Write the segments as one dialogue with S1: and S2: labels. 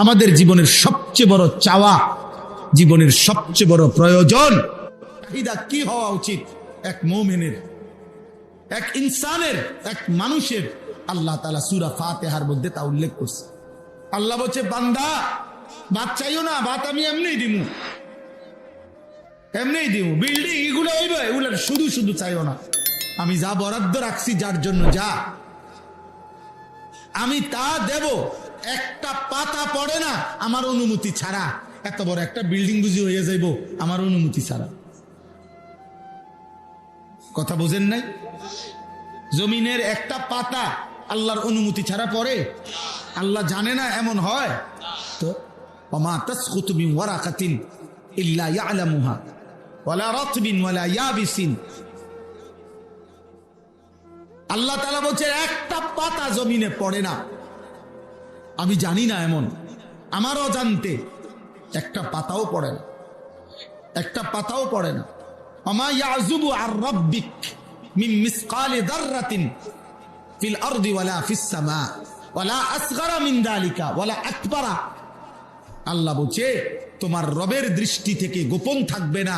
S1: আমাদের জীবনের সবচেয়ে বড় চাওয়া, জীবনের সবচেয়ে বড় প্রয়োজন, চাহিদা কি হওয়া উচিত এক মুমিনের, এক ইনসানের, এক মানুষের? আল্লাহ তাআলা সূরা ফাতিহার মধ্যে তা উল্লেখ করছে। আল্লাহ বলছে, বান্দা ভাত চাইও না, ভাত আমি এমনিই দিমু, এমনিই দিমু। বিল্ডিং এগুলো হইবে, এগুলো শুধু শুধু চাইও না। আমি যা বরাদ্দ রাখছি যার জন্য, যা আমি তা দেব। একটা পাতা পড়ে না আমার অনুমতি ছাড়া। এত বড় একটা বিল্ডিং বুঝি হয়ে যাইব আমার অনুমতি ছাড়া। কথা বোঝেন নাই? জমিনের একটা পাতা আল্লাহর অনুমতি ছাড়া পড়ে? আল্লাহ জানে না এমন হয়? তো ওমা তাসকুতু মিন ওয়ারাকাতিন ইল্লা ইয়ালামুহা ওয়ালা রাতবিন ওয়ালা ইয়াবিসিন। আল্লাহ তাআলা বলছে, একটা পাতা জমিনে পড়ে না, আমি জানি না এমন? আমারও জানতে একটা পাতাও পড়ে না, একটা পাতাও পড়ে না। ওমা ইয়াযুবু আর রাব্বিক মিন মিসকালি যাররাতিন ফিল আরদি ওয়ালা ফিস সামা ওয়ালা আসগারা মিন যালিকা ওয়ালা আকবারা। আল্লাহ বলছে, তোমার রবের দৃষ্টি থেকে গোপন থাকবে না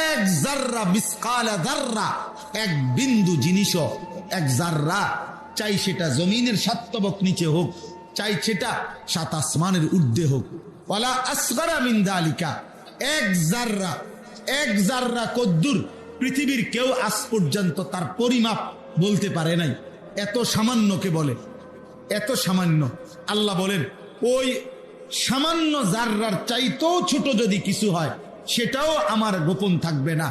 S1: এক জাররা, মিসকালা জাররা, এক বিন্দু জিনিসও, এক জাররা, চাই সেটা জমিনের 7 তবক নিচে হোক, চাই সেটা 7 আসমানের ঊর্ধ্বে হোক, ওয়ালা আসগারা মিন যালিকা, এক জাররা, এক জাররা কদ্দুর পৃথিবীর কেউ আজ পর্যন্ত তার পরিমাপ বলতে পারে নাই। এত সামান্যকে বলে, এত সামান্য। আল্লাহ বলেন, ওই সামান্য জাররার চাইতেও ছোট যদি কিছু হয় সেটাও আমার গোপন থাকবে না।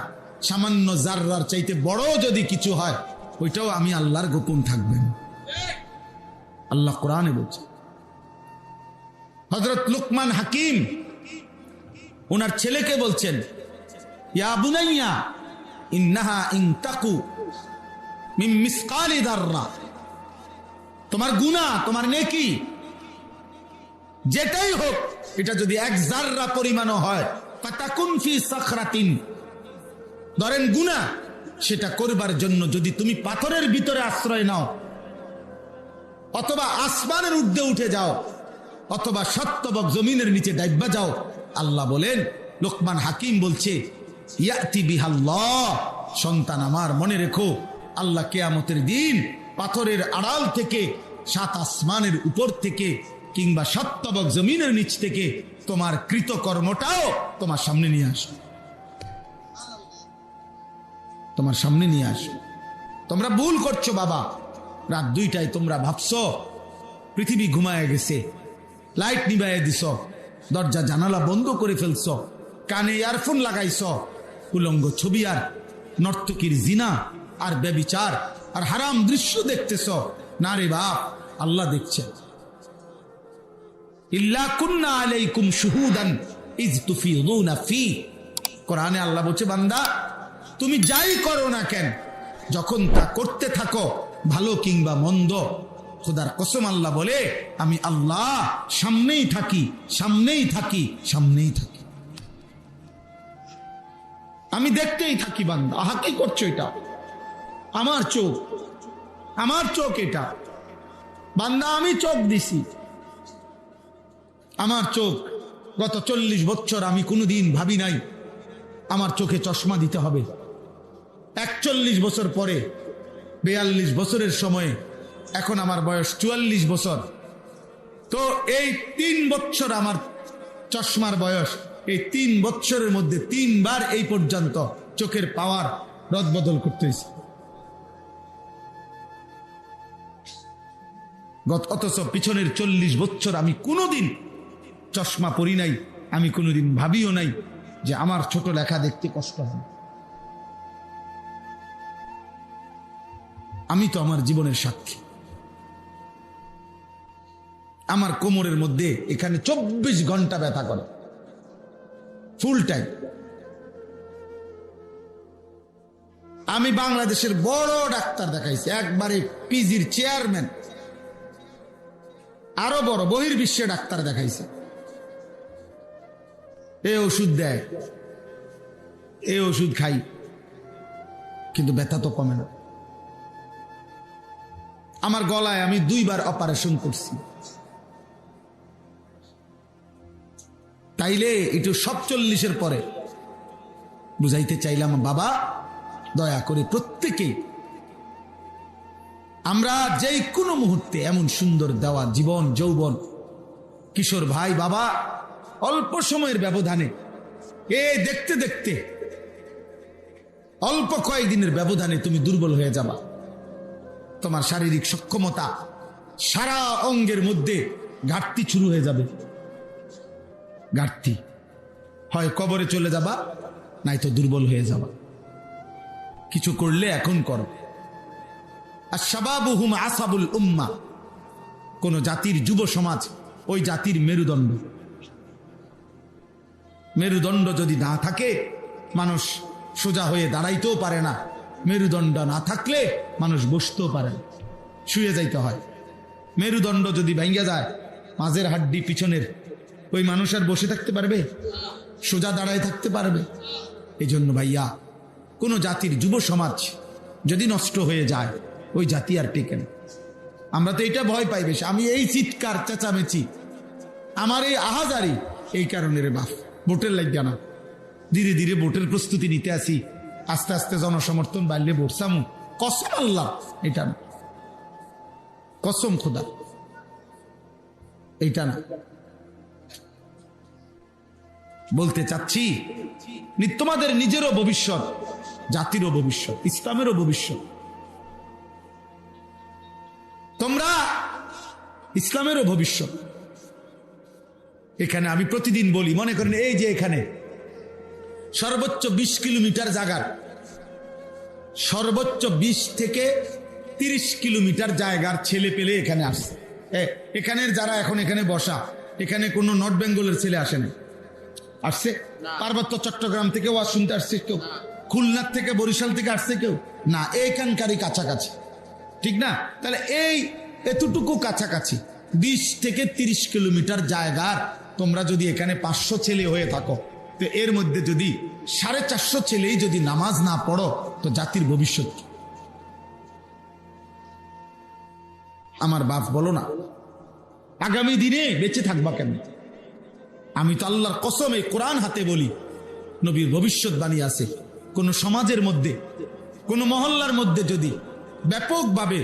S1: সামান্য জাররার চাইতে বড় যদি কিছু হয় ওইটাও আমি আল্লাহর গোপন থাকবে না। আল্লাহ কোরআনে বলছে। হযরত লুকমান হাকিম ওনার ছেলেকে বলছেন, ইয়া বুনাইয়া ইন্নাহা ইন তাকু মিন মিসকালি যাররা, তোমার গুনাহ, তোমার নেকি যেটাই হোক, এটা যদি এক জাররা পরিমাণও হয়, ফাতাকুন ফি সাখরাতিন, ধরেন গুনাহ, সেটা করবার জন্য যদি তুমি পাথরের ভিতরে আশ্রয় নাও, অথবা আসমানের ঊর্ধ্বে উঠে যাও, অথবা 7 তবক জমিনের নিচে ডাইবা যাও, আল্লাহ বলেন, লোকমান হাকিম বলছে, ইয়াতি বিহাল্লাহ, সন্তান আমার মনে রেখো, আল্লাহ কিয়ামতের দিন পাথরের আড়াল থেকে, 7 আসমানের উপর থেকে, কিংবা 7 তবক জমিনের নিচ থেকে তোমার কৃতকর্মটাও তোমার সামনে নিয়ে আসো, তোমার সামনে নিয়ে আসো। তোমরা ভুল করছো বাবা, রাত 2টায় তোমরা ভাবছো পৃথিবী ঘুমায় গেছে, লাইট নিভাইয়া দিছ, দরজা জানালা বন্ধ করে ফেলছ, কানে ইয়ারফোন লাগাইছ, উলঙ্গ ছবি আর নর্তকীর জিনা আর ব্যভিচার আর হারাম দৃশ্য দেখতেছ। না রে বাপ, আল্লাহ দেখছে। ইল্লা কুন্না আলাইকুম শুহুদান ইজ তুফিদুনা ফি, কোরআনে আল্লাহ বলছে, বান্দা তুমি যাই করো না কেন, যখন তা করতে থাকো, ভালো কিংবা মন্দ, খোদার কসম আল্লাহ বলে, আমি আল্লাহ সামনেই থাকি, সামনেই থাকি, সামনেই থাকি, আমি দেখতেই থাকি। বান্দা, আহা কি করছো? এটা আমার চোখ, আমার চোখ এটা। বান্দা, আমি চোখ দিছি, আমার চোখ। গত 40 বছর আমি কোনোদিন ভাবি নাই আমার চোখে চশমা দিতে হবে। 41 বছর পরে, 42 বছরের সময়ে, এখন আমার বয়স 44 বছর। তো এই 3 বছর আমার চশমার বয়স, এই 3 বছরের মধ্যে 3 বার এই পর্যন্ত চোখের পাওয়ার রদবদল করতে হয়েছে। অথচ পিছনের 40 বছর আমি কোনোদিন চশমা পরি নাই, আমি কোনোদিন ভাবিও নাই যে আমার ছোট লেখা দেখতে কষ্ট হয়। আমি তো আমার জীবনের সাক্ষী। আমার কোমরের মধ্যে এখানে 24 ঘন্টা ব্যথা করে, ফুল টাইম। আমি বাংলাদেশের বড় ডাক্তার দেখাইছি, একবারে পিজির চেয়ারম্যান, আরো বড় বহির্বিশ্বে ডাক্তার দেখাইছে। এ ওষুধ দেয়, এ ওষুধ খাই, কিন্তু ব্যথা তো কমে না। আমার গলায় আমি 2 বার অপারেশন করছি, তাইলে একটু সব 40-এর পরে বুঝাইতে চাইলাম, বাবা দয়া করে প্রত্যেকেই আমরা যেই কোনো মুহূর্তে এমন সুন্দর দেওয়া জীবন যৌবন, কিশোর ভাই বাবা, অল্প সময়ের ব্যবধানে দেখতে দেখতে অল্প কয়েকদিনের ব্যবধানে তুমি দুর্বল হয়ে যাবা। তোমার শারীরিক সক্ষমতা, সারা অঙ্গের মধ্যে ঘাটতি শুরু হয়ে যাবে। ঘাটতি, হয় কবরে চলে যাবা, নাই তো দুর্বল হয়ে যাবা। কিছু করলে এখন করো। আশ-শাবাবুহুম আসাবুল উম্মাহ, কোন জাতির যুব সমাজ ওই জাতির মেরুদণ্ড। মেরুদণ্ড যদি না থাকে মানুষ সোজা হয়ে দাঁড়াইতেও পারে না, মেরুদণ্ড না থাকলে মানুষ বসতেও পারে না, শুয়ে যাইতে হয়। মেরুদণ্ড যদি ভেঙে যায়, মাঝের হাড্ডি পিছনের, ওই মানুষ আর বসে থাকতে পারবে? সোজা দাঁড়ায় থাকতে পারবে? এই জন্য ভাইয়া, কোন জাতির যুব সমাজ যদি নষ্ট হয়ে যায়, ওই জাতি আর টেকে না। আমরা তো এটা ভয় পাই বেশি। আমি এই চিৎকার চেঁচামেচি, আমার এই আহাজারি এই কারণে রে বাপ, ভোটের লাগিয়া না। ধীরে ধীরে ভোটের প্রস্তুতি নিতে আসি, আস্তে আস্তে জনসমর্থন বাড়লে ভোট সামু। কসম আল্লাহ, এটা না, কসম খোদা, এইটা না। বলতে চাচ্ছি, তোমাদের নিজেরও ভবিষ্যৎ, জাতিরও ভবিষ্যৎ, ইসলামেরও ভবিষ্যৎ। তোমরা ইসলামেরও ভবিষ্যৎ। এখানে আমি প্রতিদিন বলি, মনে করেন এই যে এখানে সর্বোচ্চ 20 কিলোমিটার জায়গার, সর্বোচ্চ 20 থেকে 30 কিলোমিটার জায়গার ছেলে পেলে এখানে আসছে। এখানের যারা এখন এখানে বসা, এখানে কোনো নর্থ বেঙ্গলের ছেলে আসেনি, আসছে? পার্বত্য চট্টগ্রাম থেকে ওয়াজ শুনতে আসছে কেউ? খুলনার থেকে, বরিশাল থেকে আসছে কেউ? না, এইখানকারই কাছাকাছি, ঠিক না? তাহলে এই এতটুকু কাছাকাছি 20 থেকে 30 কিলোমিটার জায়গার তোমরা যদি এখানে 500 ছেলে হয়ে থাকো, তো এর মধ্যে যদি 450 ছেলেই যদি নামাজ না পড়ো, তো জাতির ভবিষ্যৎ কি? আমার বাপ বলো না, আগামী দিনে বেঁচে থাকবা কেন? আমি তো আল্লাহর কসম এই কোরআন হাতে বলি, নবীর ভবিষ্যৎবাণী আছে। কোন সমাজের মধ্যে, কোন মহল্লার মধ্যে যদি ব্যাপকভাবে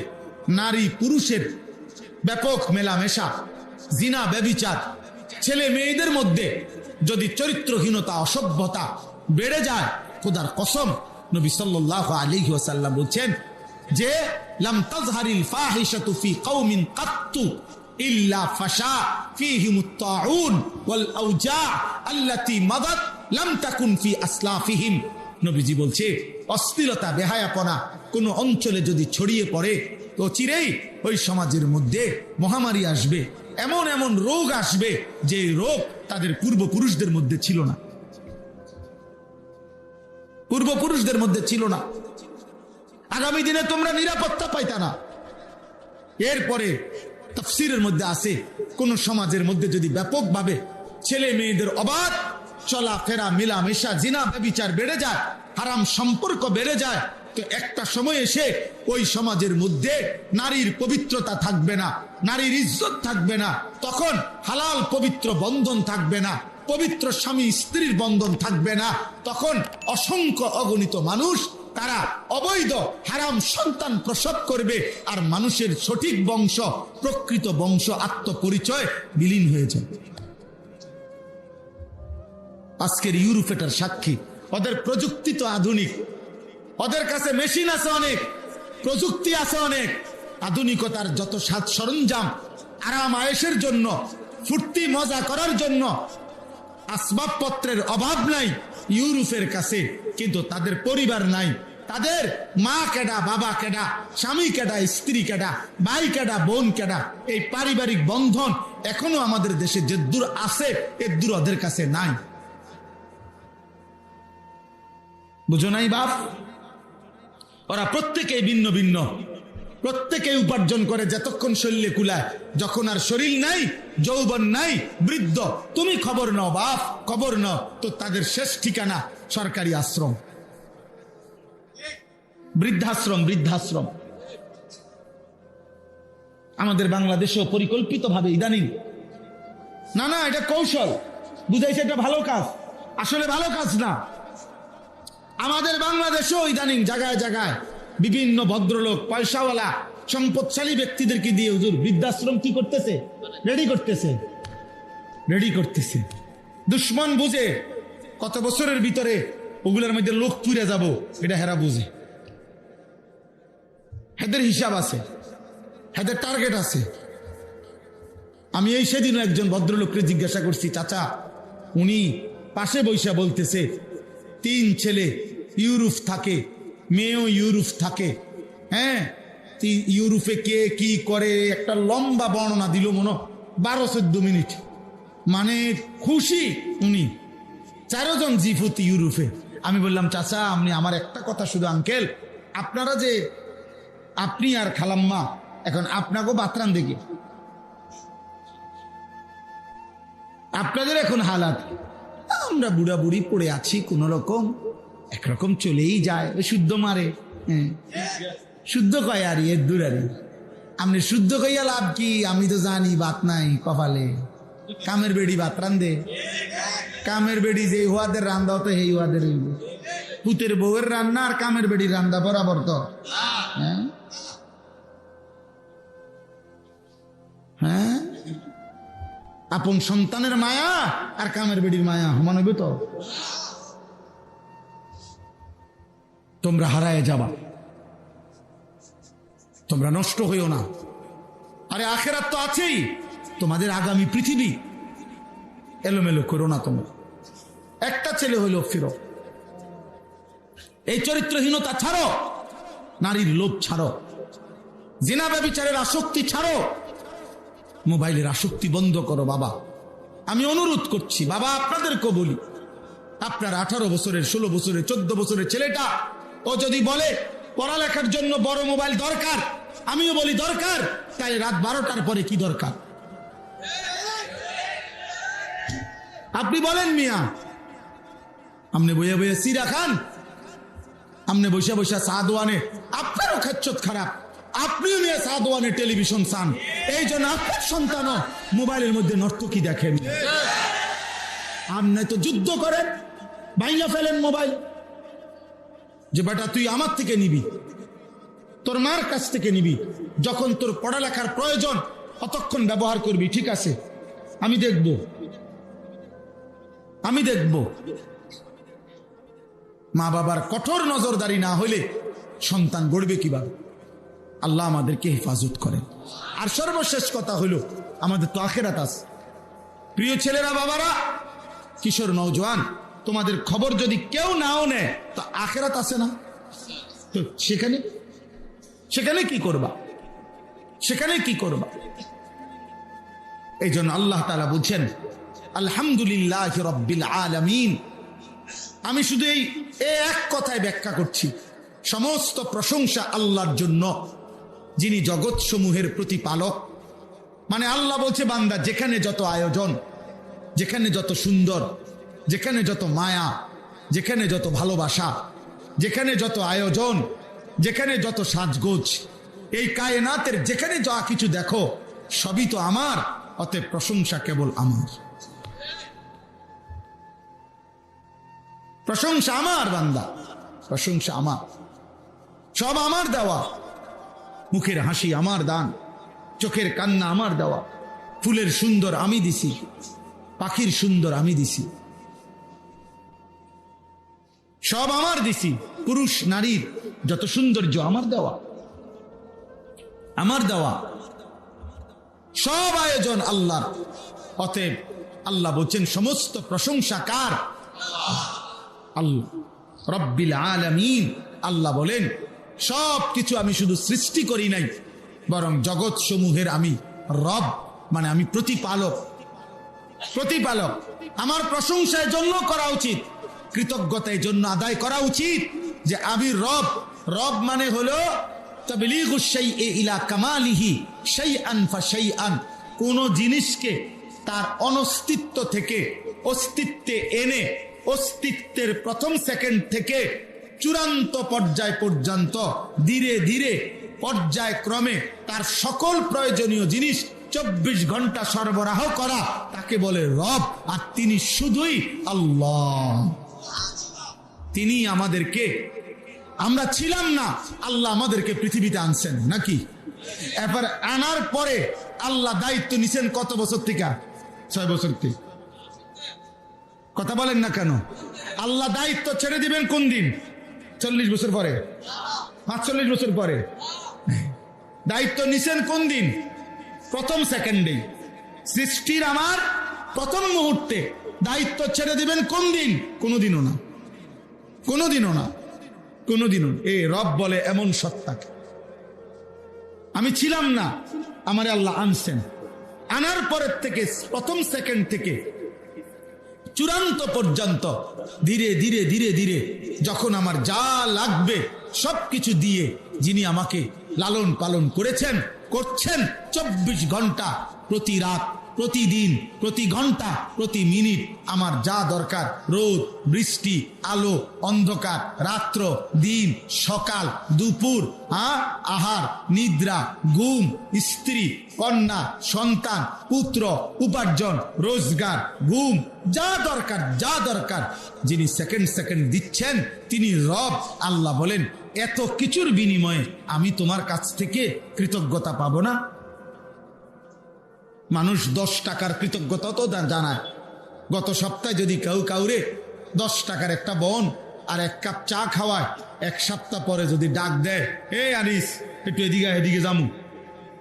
S1: নারী পুরুষের ব্যাপক মেলামেশা, জিনা ব্যভিচার, ছেলে মেয়েদের মধ্যে যদি চরিত্রহীনতা, অসভ্যতা বেড়ে যায়, খোদার কসম নবী সাল্লাল্লাহু আলাইহি ওয়াসাল্লাম বলছেন যে লাম তাজহারিল ফাহিশাতু ফি কওমিন কাত্তু ইল্লা ফাশা ফীহিমুত তাউন ওয়াল আওজা আল্লাতী মাদাত লাম তাকুন ফি আসলাফিহিম। নবীজি বলছে, অশ্লীলতা, বেহায়াপনা কোন অঞ্চলে যদি ছড়িয়ে পড়ে, তো চিরেই ওই সমাজের মধ্যে মহামারী আসবে, এমন এমন রোগ আসবে যে রোগ তাদের পূর্বপুরুষদের মধ্যে ছিল না, পূর্বপুরুষদের মধ্যে ছিল না। আগামী দিনে তোমরা নিরাপত্তা পাইতা না। এরপরে তাফসীরের মধ্যে আছে, কোন সমাজের মধ্যে যদি ব্যাপকভাবে ছেলে মেয়েদের অবাধ চলাফেরা, মেলামেশা, জিনা ব্যভিচার বেড়ে যায়, হারাম সম্পর্ক বেড়ে যায়, তো একটা সময় এসে ওই সমাজের মধ্যে নারীর পবিত্রতা থাকবে না, নারীর ইজ্জত থাকবে না, তখন হালাল পবিত্র বন্ধন থাকবে না, পবিত্র স্বামী স্ত্রীর বন্ধন থাকবে না, তখন অসংখ্য অগণিত মানুষ তারা অবৈধ হারাম সন্তান প্রসব করবে, আর মানুষের সঠিক বংশ, প্রকৃত বংশ, আত্মপরিচয় বিলীন হয়ে যাবে। আজকের ইউরোপ এটার সাক্ষী। ওদের প্রযুক্তি তো আধুনিক, ওদের কাছে মেশিন আছে অনেক, প্রযুক্তি আছে অনেক, আধুনিকতার যত সাজ সরঞ্জাম, আরাম আয়েশের জন্য, ফুর্তি মজা করার জন্য আসবাবপত্রের অভাব নাই ইউরোপের কাছে, কিন্তু তাদের পরিবার নাই। তাদের মা কেডা, বাবা কেডা, স্বামী কেডা, স্ত্রী কেডা, ভাই কেডা, বোন কেডা, এই পারিবারিক বন্ধন এখনো আমাদের দেশে যে দূর আছে, এর দূর ওদের কাছে নাই। বুঝো নাই বাপ? ওরা প্রত্যেকেই ভিন্ন ভিন্ন, প্রত্যেকেই উপার্জন করে যতক্ষণ শরীরে কুলায়। যখন আর শরীর নাই, যৌবন নাই, বৃদ্ধ, তুমি খবর নাও বাপ, খবর নাও, তো তাদের শেষ ঠিকানা সরকারি আশ্রম, বৃদ্ধাশ্রম, বৃদ্ধাশ্রম। আমাদের বাংলাদেশেও পরিকল্পিতভাবে ইদানিং, না না এটা কৌশল, বুঝাইছে এটা ভালো কাজ, আসলে ভালো কাজ না। আমাদের বাংলাদেশেও ইদানিং জায়গায় জায়গায় বিভিন্ন ভদ্রলোক, পয়সাওয়ালা, সম্পদশালী ব্যক্তিদেরকে দিয়ে হুজুর বৃদ্ধাশ্রম কি করতেছে, রেডি করতেছে। দুশ্মন বুঝে কত বছরের ভিতরে ওগুলোর মধ্যে লোক পুড়ে যাব, এটা হেরা বুঝে। হেদের হিসাব আছে, হেদের টার্গেট আছে। আমি এই সেদিনও একজন ভদ্রলোককে জিজ্ঞাসা করছি, চাচা, উনি পাশে বৈশা বলতেছে 3 ছেলে ইউরোপ থাকে, মেয়েও ইউরোপ থাকে। হ্যাঁ, ইউরোপে কে কি করে একটা লম্বা বর্ণনা দিল, মনে 12-14 মিনিট। মানে খুশি উনি, 4 জন জিফুতি ইউরোপে। আমি বললাম, চাচা আপনি আমার একটা কথা শুধু, আঙ্কেল আপনারা যে, আপনি আর খালাম্মা এখন আপনাকেও বাতরান দেখি, আপনাদের এখন হালাত, আমরা বুড়া বুড়ি পড়ে আছি, কোন রকম একরকম চলেই যায়, শুদ্ধ মারে। হ্যাঁ, শুদ্ধ কয় আর এর দূর আর আপনি শুদ্ধ কইয়া লাভ কি? আমি তো জানি বাত নাই কপালে, কামের বেড়ি বাত রান্ধে, কামের বেড়ি যে হুয়াদের রান্দা হতো সেই হুয়াদের, পুতের বউয়ের রান্না আর কামের বেড়ির রান্দা বরাবর তো। হ্যাঁ হ্যাঁ, আপন সন্তানের মায়া আর কামের বেড়ির মায়া সমান হইবে তো। তোমরা হারায় যাবা, তোমরা নষ্ট হইও না। আরে আখেরাত তো আছেই, তোমাদের আগামী পৃথিবী, এলোমেলো করো না তোমরা। একটা ছেলে হইলো ফিরো, এই চরিত্রহীনতা ছাড়ো, নারীর লোভ ছাড়ো, জিনা ব্যভিচারের আসক্তি ছাড়ো, মোবাইলের আসক্তি বন্ধ করো। বাবা আমি অনুরোধ করছি, বাবা আপনাদেরকেও বলি, আপনার 18 বছরের, 16 বছরের, 14 বছরের ছেলেটা ও যদি বলে পড়ালেখার জন্য বড় মোবাইল দরকার, আমিও বলি দরকার, তাই রাত 12টার পরে কি দরকার? আপনি বলেন মিয়া, আপনি বইয়া বইয়া সিরা খান, আপনি বৈশা বৈশা সাদওয়ানে, আপনারও খেচ্ছত খারাপ, আপনিও মিয়া সাদওয়ানে টেলিভিশন চান, এই জন্য আপনার সন্তানও মোবাইলের মধ্যে নর্তকী দেখেন। আপনি তো যুদ্ধ করেন, ভাইয়া ফেলেন মোবাইল, যে বেটা তুই আমার থেকে নিবি, তোর মার কাছ থেকে নিবি, যখন তোর পড়ালেখার প্রয়োজন ততক্ষণ ব্যবহার করবি, ঠিক আছে, আমি দেখব। মা বাবার কঠোর নজরদারি না হইলে সন্তান গড়বে কিভাবে? আল্লাহ আমাদেরকে হেফাজত করেন। আর সর্বশেষ কথা হলো, আমাদের তো আখেরাত আছে। প্রিয় ছেলেরা, বাবারা, কিশোর নওজোয়ান, তোমাদের খবর যদি কেউ নাও নেয় তো আখেরাত আছে না? তো সেখানে কি করবা? এই জন্য আল্লাহ তাআলা বলছেন, আলহামদুলিল্লাহ রাব্বিল আলামিন। আমি শুধু এই এক কথায় ব্যাখ্যা করছি, সমস্ত প্রশংসা আল্লাহর জন্য, যিনি জগৎ সমূহের প্রতিপালক। মানে আল্লাহ বলছে, বান্দা যেখানে যত আয়োজন, যেখানে যত সুন্দর, যেখানে যত মায়া, যেখানে যত ভালোবাসা, যেখানে যত আয়োজন, যেখানে যত সাজগোজ, এই কায়নাতের যেখানে যা কিছু দেখো সবই তো আমার, অতএব প্রশংসা কেবল আমার। প্রশংসা আমার বান্দা, প্রশংসা আমার, সব আমার দেওয়া। মুখের হাসি আমার দান, চোখের কান্না আমার দেওয়া, ফুলের সুন্দর আমি দিছি, পাখির সুন্দর আমি দিছি, সব আমার দিছি। পুরুষ নারীর যত সৌন্দর্য আমার দেওয়া, সব আয়োজন আল্লাহর। অতএব আল্লাহ বলছেন, সমস্ত প্রশংসা কার? আল্লাহ রব্বিল আলামিন। আল্লাহ বলেন, সব কিছু আমি শুধু সৃষ্টি করি নাই, বরং জগৎ সমূহের আমি রব, মানে আমি প্রতিপালক। আমার প্রশংসা জন্য করা উচিত, কৃতজ্ঞতার জন্য আদায় করা উচিত যে আমি রব। রব মানে হলো তাবলীগুশ শাইই ইলা কামালিহি শাইআন ফাশাইআন, কোন জিনিসকে তার অনস্তিত্ব থেকে অস্তিত্বে এনে, অস্তিত্বের প্রথম সেকেন্ড থেকে চূড়ান্ত পর্যায় পর্যন্ত ধীরে ধীরে পর্যায়ক্রমে তার সকল প্রয়োজনীয় জিনিস 24 ঘন্টা সরবরাহ করা, তাকে বলে রব। আর তিনি শুধুই আল্লাহ। তিনি আমাদেরকে, আমরা ছিলাম না, আল্লাহ আমাদেরকে পৃথিবীতে আনছেন নাকি? এবার আনার পরে আল্লাহ দায়িত্ব নিছেন কত বছর থেকে? 6 বছর থেকে। কথা বলেন না কেন? আল্লাহ দায়িত্ব ছেড়ে দিবেন কোন দিন? 40 বছর পরে, 45 বছর পরে। দায়িত্ব নিছেন কোন দিন? প্রথম সেকেন্ডে, সৃষ্টির আমার প্রথম মুহূর্তে। দায়িত্ব ছেড়ে দিবেন কোন দিন? কোনোদিনও না, কোনোদিনও না, কোনোদিনও। এই রব বলে এমন সত্তাকে, আমি ছিলাম না, আমারে আল্লাহ আনছেন। আনার পরের থেকে, প্রথম সেকেন্ড থেকে চূড়ান্ত পর্যন্ত ধীরে ধীরে ধীরে ধীরে যখন আমার যা লাগবে সবকিছু দিয়ে যিনি আমাকে লালন পালন করেছেন, করছেন 24 ঘন্টা, প্রতি রাত, প্রতিদিন, প্রতি ঘন্টা, প্রতি মিনিট আমার যা দরকার, রোদ, বৃষ্টি, আলো, অন্ধকার, রাত্র, দিন, সকাল, দুপুর, আহার, নিদ্রা, ঘুম, স্ত্রী, কন্যা, সন্তান, পুত্র, উপার্জন, রোজগার, ঘুম, যা দরকার, যা দরকার যিনি সেকেন্ড সেকেন্ড দিচ্ছেন তিনি রব। আল্লাহ বলেন, এত কিছুর বিনিময়ে আমি তোমার কাছ থেকে কৃতজ্ঞতা পাবো না? মানুষ 10 টাকার কৃতজ্ঞতা তো জানায়। গত সপ্তাহে যদি কেউ কাউরে 10 টাকার একটা বন আর 1 কাপ চা খাওয়ায়, 1 সপ্তাহ পরে যদি ডাক দেয়, এ আনিস একটু এদিকে এদিকে যামু,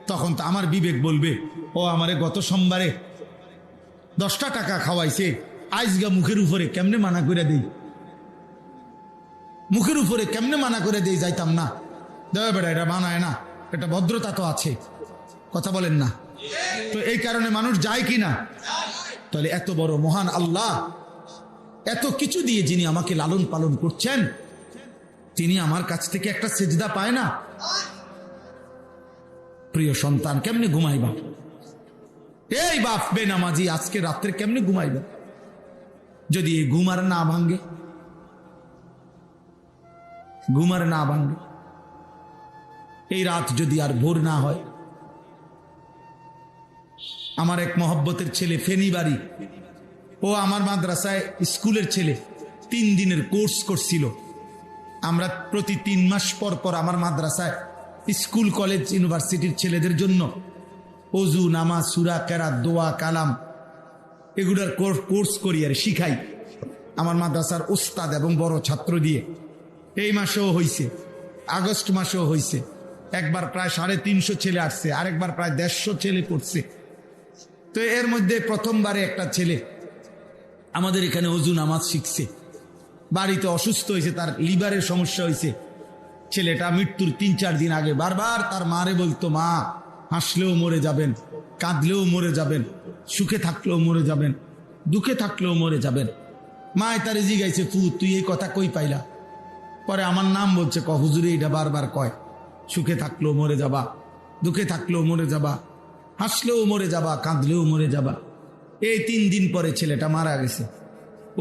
S1: তখন তো আমার বিবেক বলবে, ও আমারে গত সোমবারে 10টা টাকা খাওয়াইছে, আজগা মুখের উপরে কেমনে মানা করে দেই, মুখের উপরে কেমনে মানা করে দেই, যাইতাম না। দেবে বেড়া, এটা মানায় না, এটা ভদ্রতা তো আছে। কথা বলেন না? তো এই কারণে মানুষ যায় কি না? তাহলে এত বড় মহান আল্লাহ, এত কিছু দিয়ে যিনি আমাকে লালন পালন করছেন, তিনি আমার কাছ থেকে একটা সেজদা পায় না? প্রিয় সন্তান, কেমনে ঘুমাইবা? এই বাপ বেনামাজি আজকে রাত্রে কেমনে ঘুমাইবা যদি এই ঘুমার না ভাঙ্গে? ঘুমার না ভাঙ্গে, এই রাত যদি আর ভোর না হয়। আমার এক মহব্বতের ছেলে, ফেনী বাড়ি, ও আমার মাদ্রাসায় স্কুলের ছেলে, 3 দিনের কোর্স করছিল। আমরা প্রতি 3 মাস পর পর আমার মাদ্রাসায় স্কুল, কলেজ, ইউনিভার্সিটির ছেলেদের জন্য ওযু, নামাজ, সূরা, কেরাত, দোয়া, কালাম এগুলার কোর্স করি আর শিখাই আমার মাদ্রাসার ওস্তাদ এবং বড় ছাত্র দিয়ে। এই মাসেও হয়েছে, আগস্ট মাসেও হয়েছে। একবার প্রায় 350 ছেলে আসছে, আরেকবার প্রায় 150 ছেলে পড়ছে। তো এর মধ্যে প্রথমবারে একটা ছেলে আমাদের এখানে ওযু নামাজ শিখছে, বাড়িতে অসুস্থ হয়েছে, তার লিভারের সমস্যা হয়েছে। ছেলেটা মৃত্যুর 3-4 দিন আগে বারবার তার মারে বলতো, মা, হাসলেও মরে যাবেন, কাঁদলেও মরে যাবেন, সুখে থাকলেও মরে যাবেন, দুঃখে থাকলেও মরে যাবেন। মায় তারে জিগাইছে, তুই এই কথা কই পাইলা? পরে আমার নাম বলছে, হুজুরে এটা বারবার কয়, সুখে থাকলেও মরে যাবা, দুঃখে থাকলেও মরে যাবা, হাসলেও মরে যাবা, কাঁদলেও মরে যাবা। এই 3 দিন পরে ছেলেটা মারা গেছে।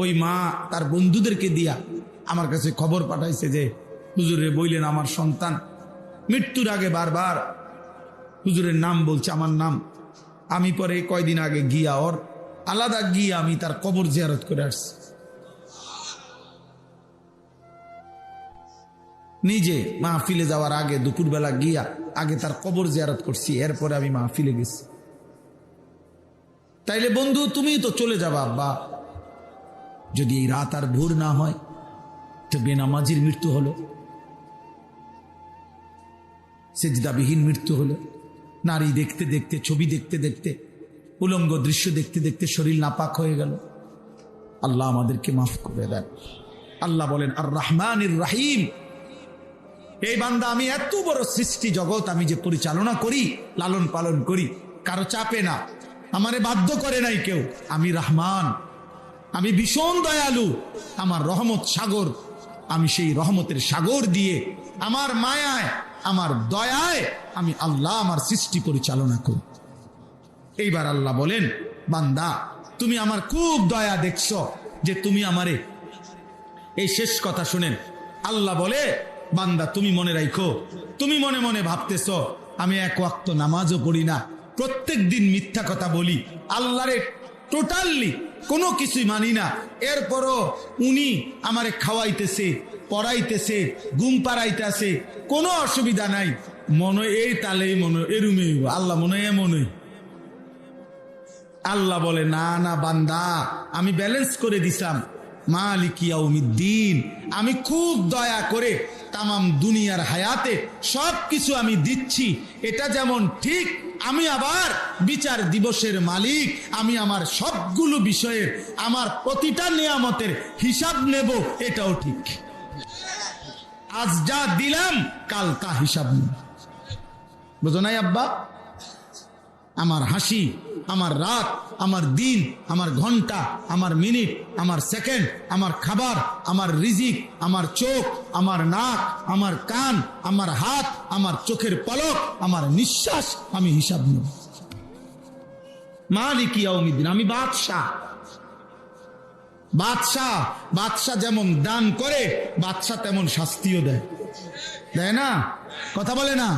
S1: ওই মা তার বন্ধুদেরকে দিয়া আমার কাছে খবর পাঠাইছে যে হুজুরে বললেন আমার সন্তান মৃত্যুর আগে বারবার হুজুরের নাম বলছে, আমার নাম। আমি পরে কয়দিন আগে গিয়া, ওর আলাদা গিয়া আমি তার কবর জিয়ারত করে আসছি। নিজে মাহফিলে যাওয়ার আগে দুপুরবেলা গিয়া আগে তার কবর জিয়ারত করছি, এরপরে আমি মাহফিলে গেছি। তাইলে বন্ধু, তুমি তো চলে যাবা আব্বা, যদি এই রাত আর ভোর না হয় তো বেনামাজির মৃত্যু হলো, সেজদাবিহীন মৃত্যু হলো। নারী দেখতে দেখতে, ছবি দেখতে দেখতে, উলঙ্গ দৃশ্য দেখতে দেখতে শরীর নাপাক হয়ে গেল। আল্লাহ আমাদেরকে মাফ করে দেন। আল্লাহ বলেন আর রহমানির রহিম, এই বান্দা আমি এত বড় সৃষ্টি জগৎ আমি যে পরিচালনা করি, লালন পালন করি, কারো চাপে না, আমারে বাধ্য করে নাই কেউ। আমি রহমান, আমি ভীষণ দয়ালু, আমার রহমত সাগর। আমি সেই রহমতের সাগর দিয়ে, আমার মায়ায়, আমার দয়ায় আমি আল্লাহ আমার সৃষ্টি পরিচালনা করি। এইবার আল্লাহ বলেন, বান্দা তুমি আমার খুব দয়া দেখছ যে তুমি আমারে, এই শেষ কথা শুনেন, আল্লাহ বলে, বান্দা তুমি মনে রাখো, তুমি মনে মনে ভাবতেছ আমি 1 ওয়াক্ত নামাজও পড়ি না, প্রত্যেক দিন মিথ্যা কথা বলি, আল্লাহরে টোটালি কোনো কিছুই মানি না, এরপরও উনি আমারে খাওয়াইতেছে, পড়াইতেছে, ঘুম পাড়াইতেছে, কোনো অসুবিধা নাই, মনে এই তালেই মনে এরুমে আল্লাহ মনে মনে। আল্লাহ বলে না না বান্দা, আমি ব্যালেন্স করে দিলাম, মালিক ইয়াউমিদ্দিন, আমি খুব দয়া করে তামাম দুনিয়ার হায়াতে সব কিছু আমি দিচ্ছি, এটা যেমন ঠিক, আমি আবার বিচার দিবসের মালিক, আমি আমার সবগুলো বিষয়ের আমার প্রতিটা নিয়ামতের হিসাব নেব, এটাও ঠিক। আজ যা দিলাম কাল তা হিসাব নেব। বুঝো নাই আব্বা? আমার হাসি, আমার রাত, আমার দিন, আমার ঘন্টা, আমার মিনিট, আমার সেকেন্ড, আমার খাবার, আমার রিজিক, আমার চোখ, আমার নাক, আমার কান, আমার হাত, আমার চোখের পলক, আমার নিঃশ্বাস, আমি হিসাব নেব। মালিক ইয়াউমিদ্দিন, আমি বাদশাহ। বাদশাহ, বাদশাহ যেমন দান করে, বাদশাহ তেমন শাস্তিও দেয়, দেয় না? কথা বলে না?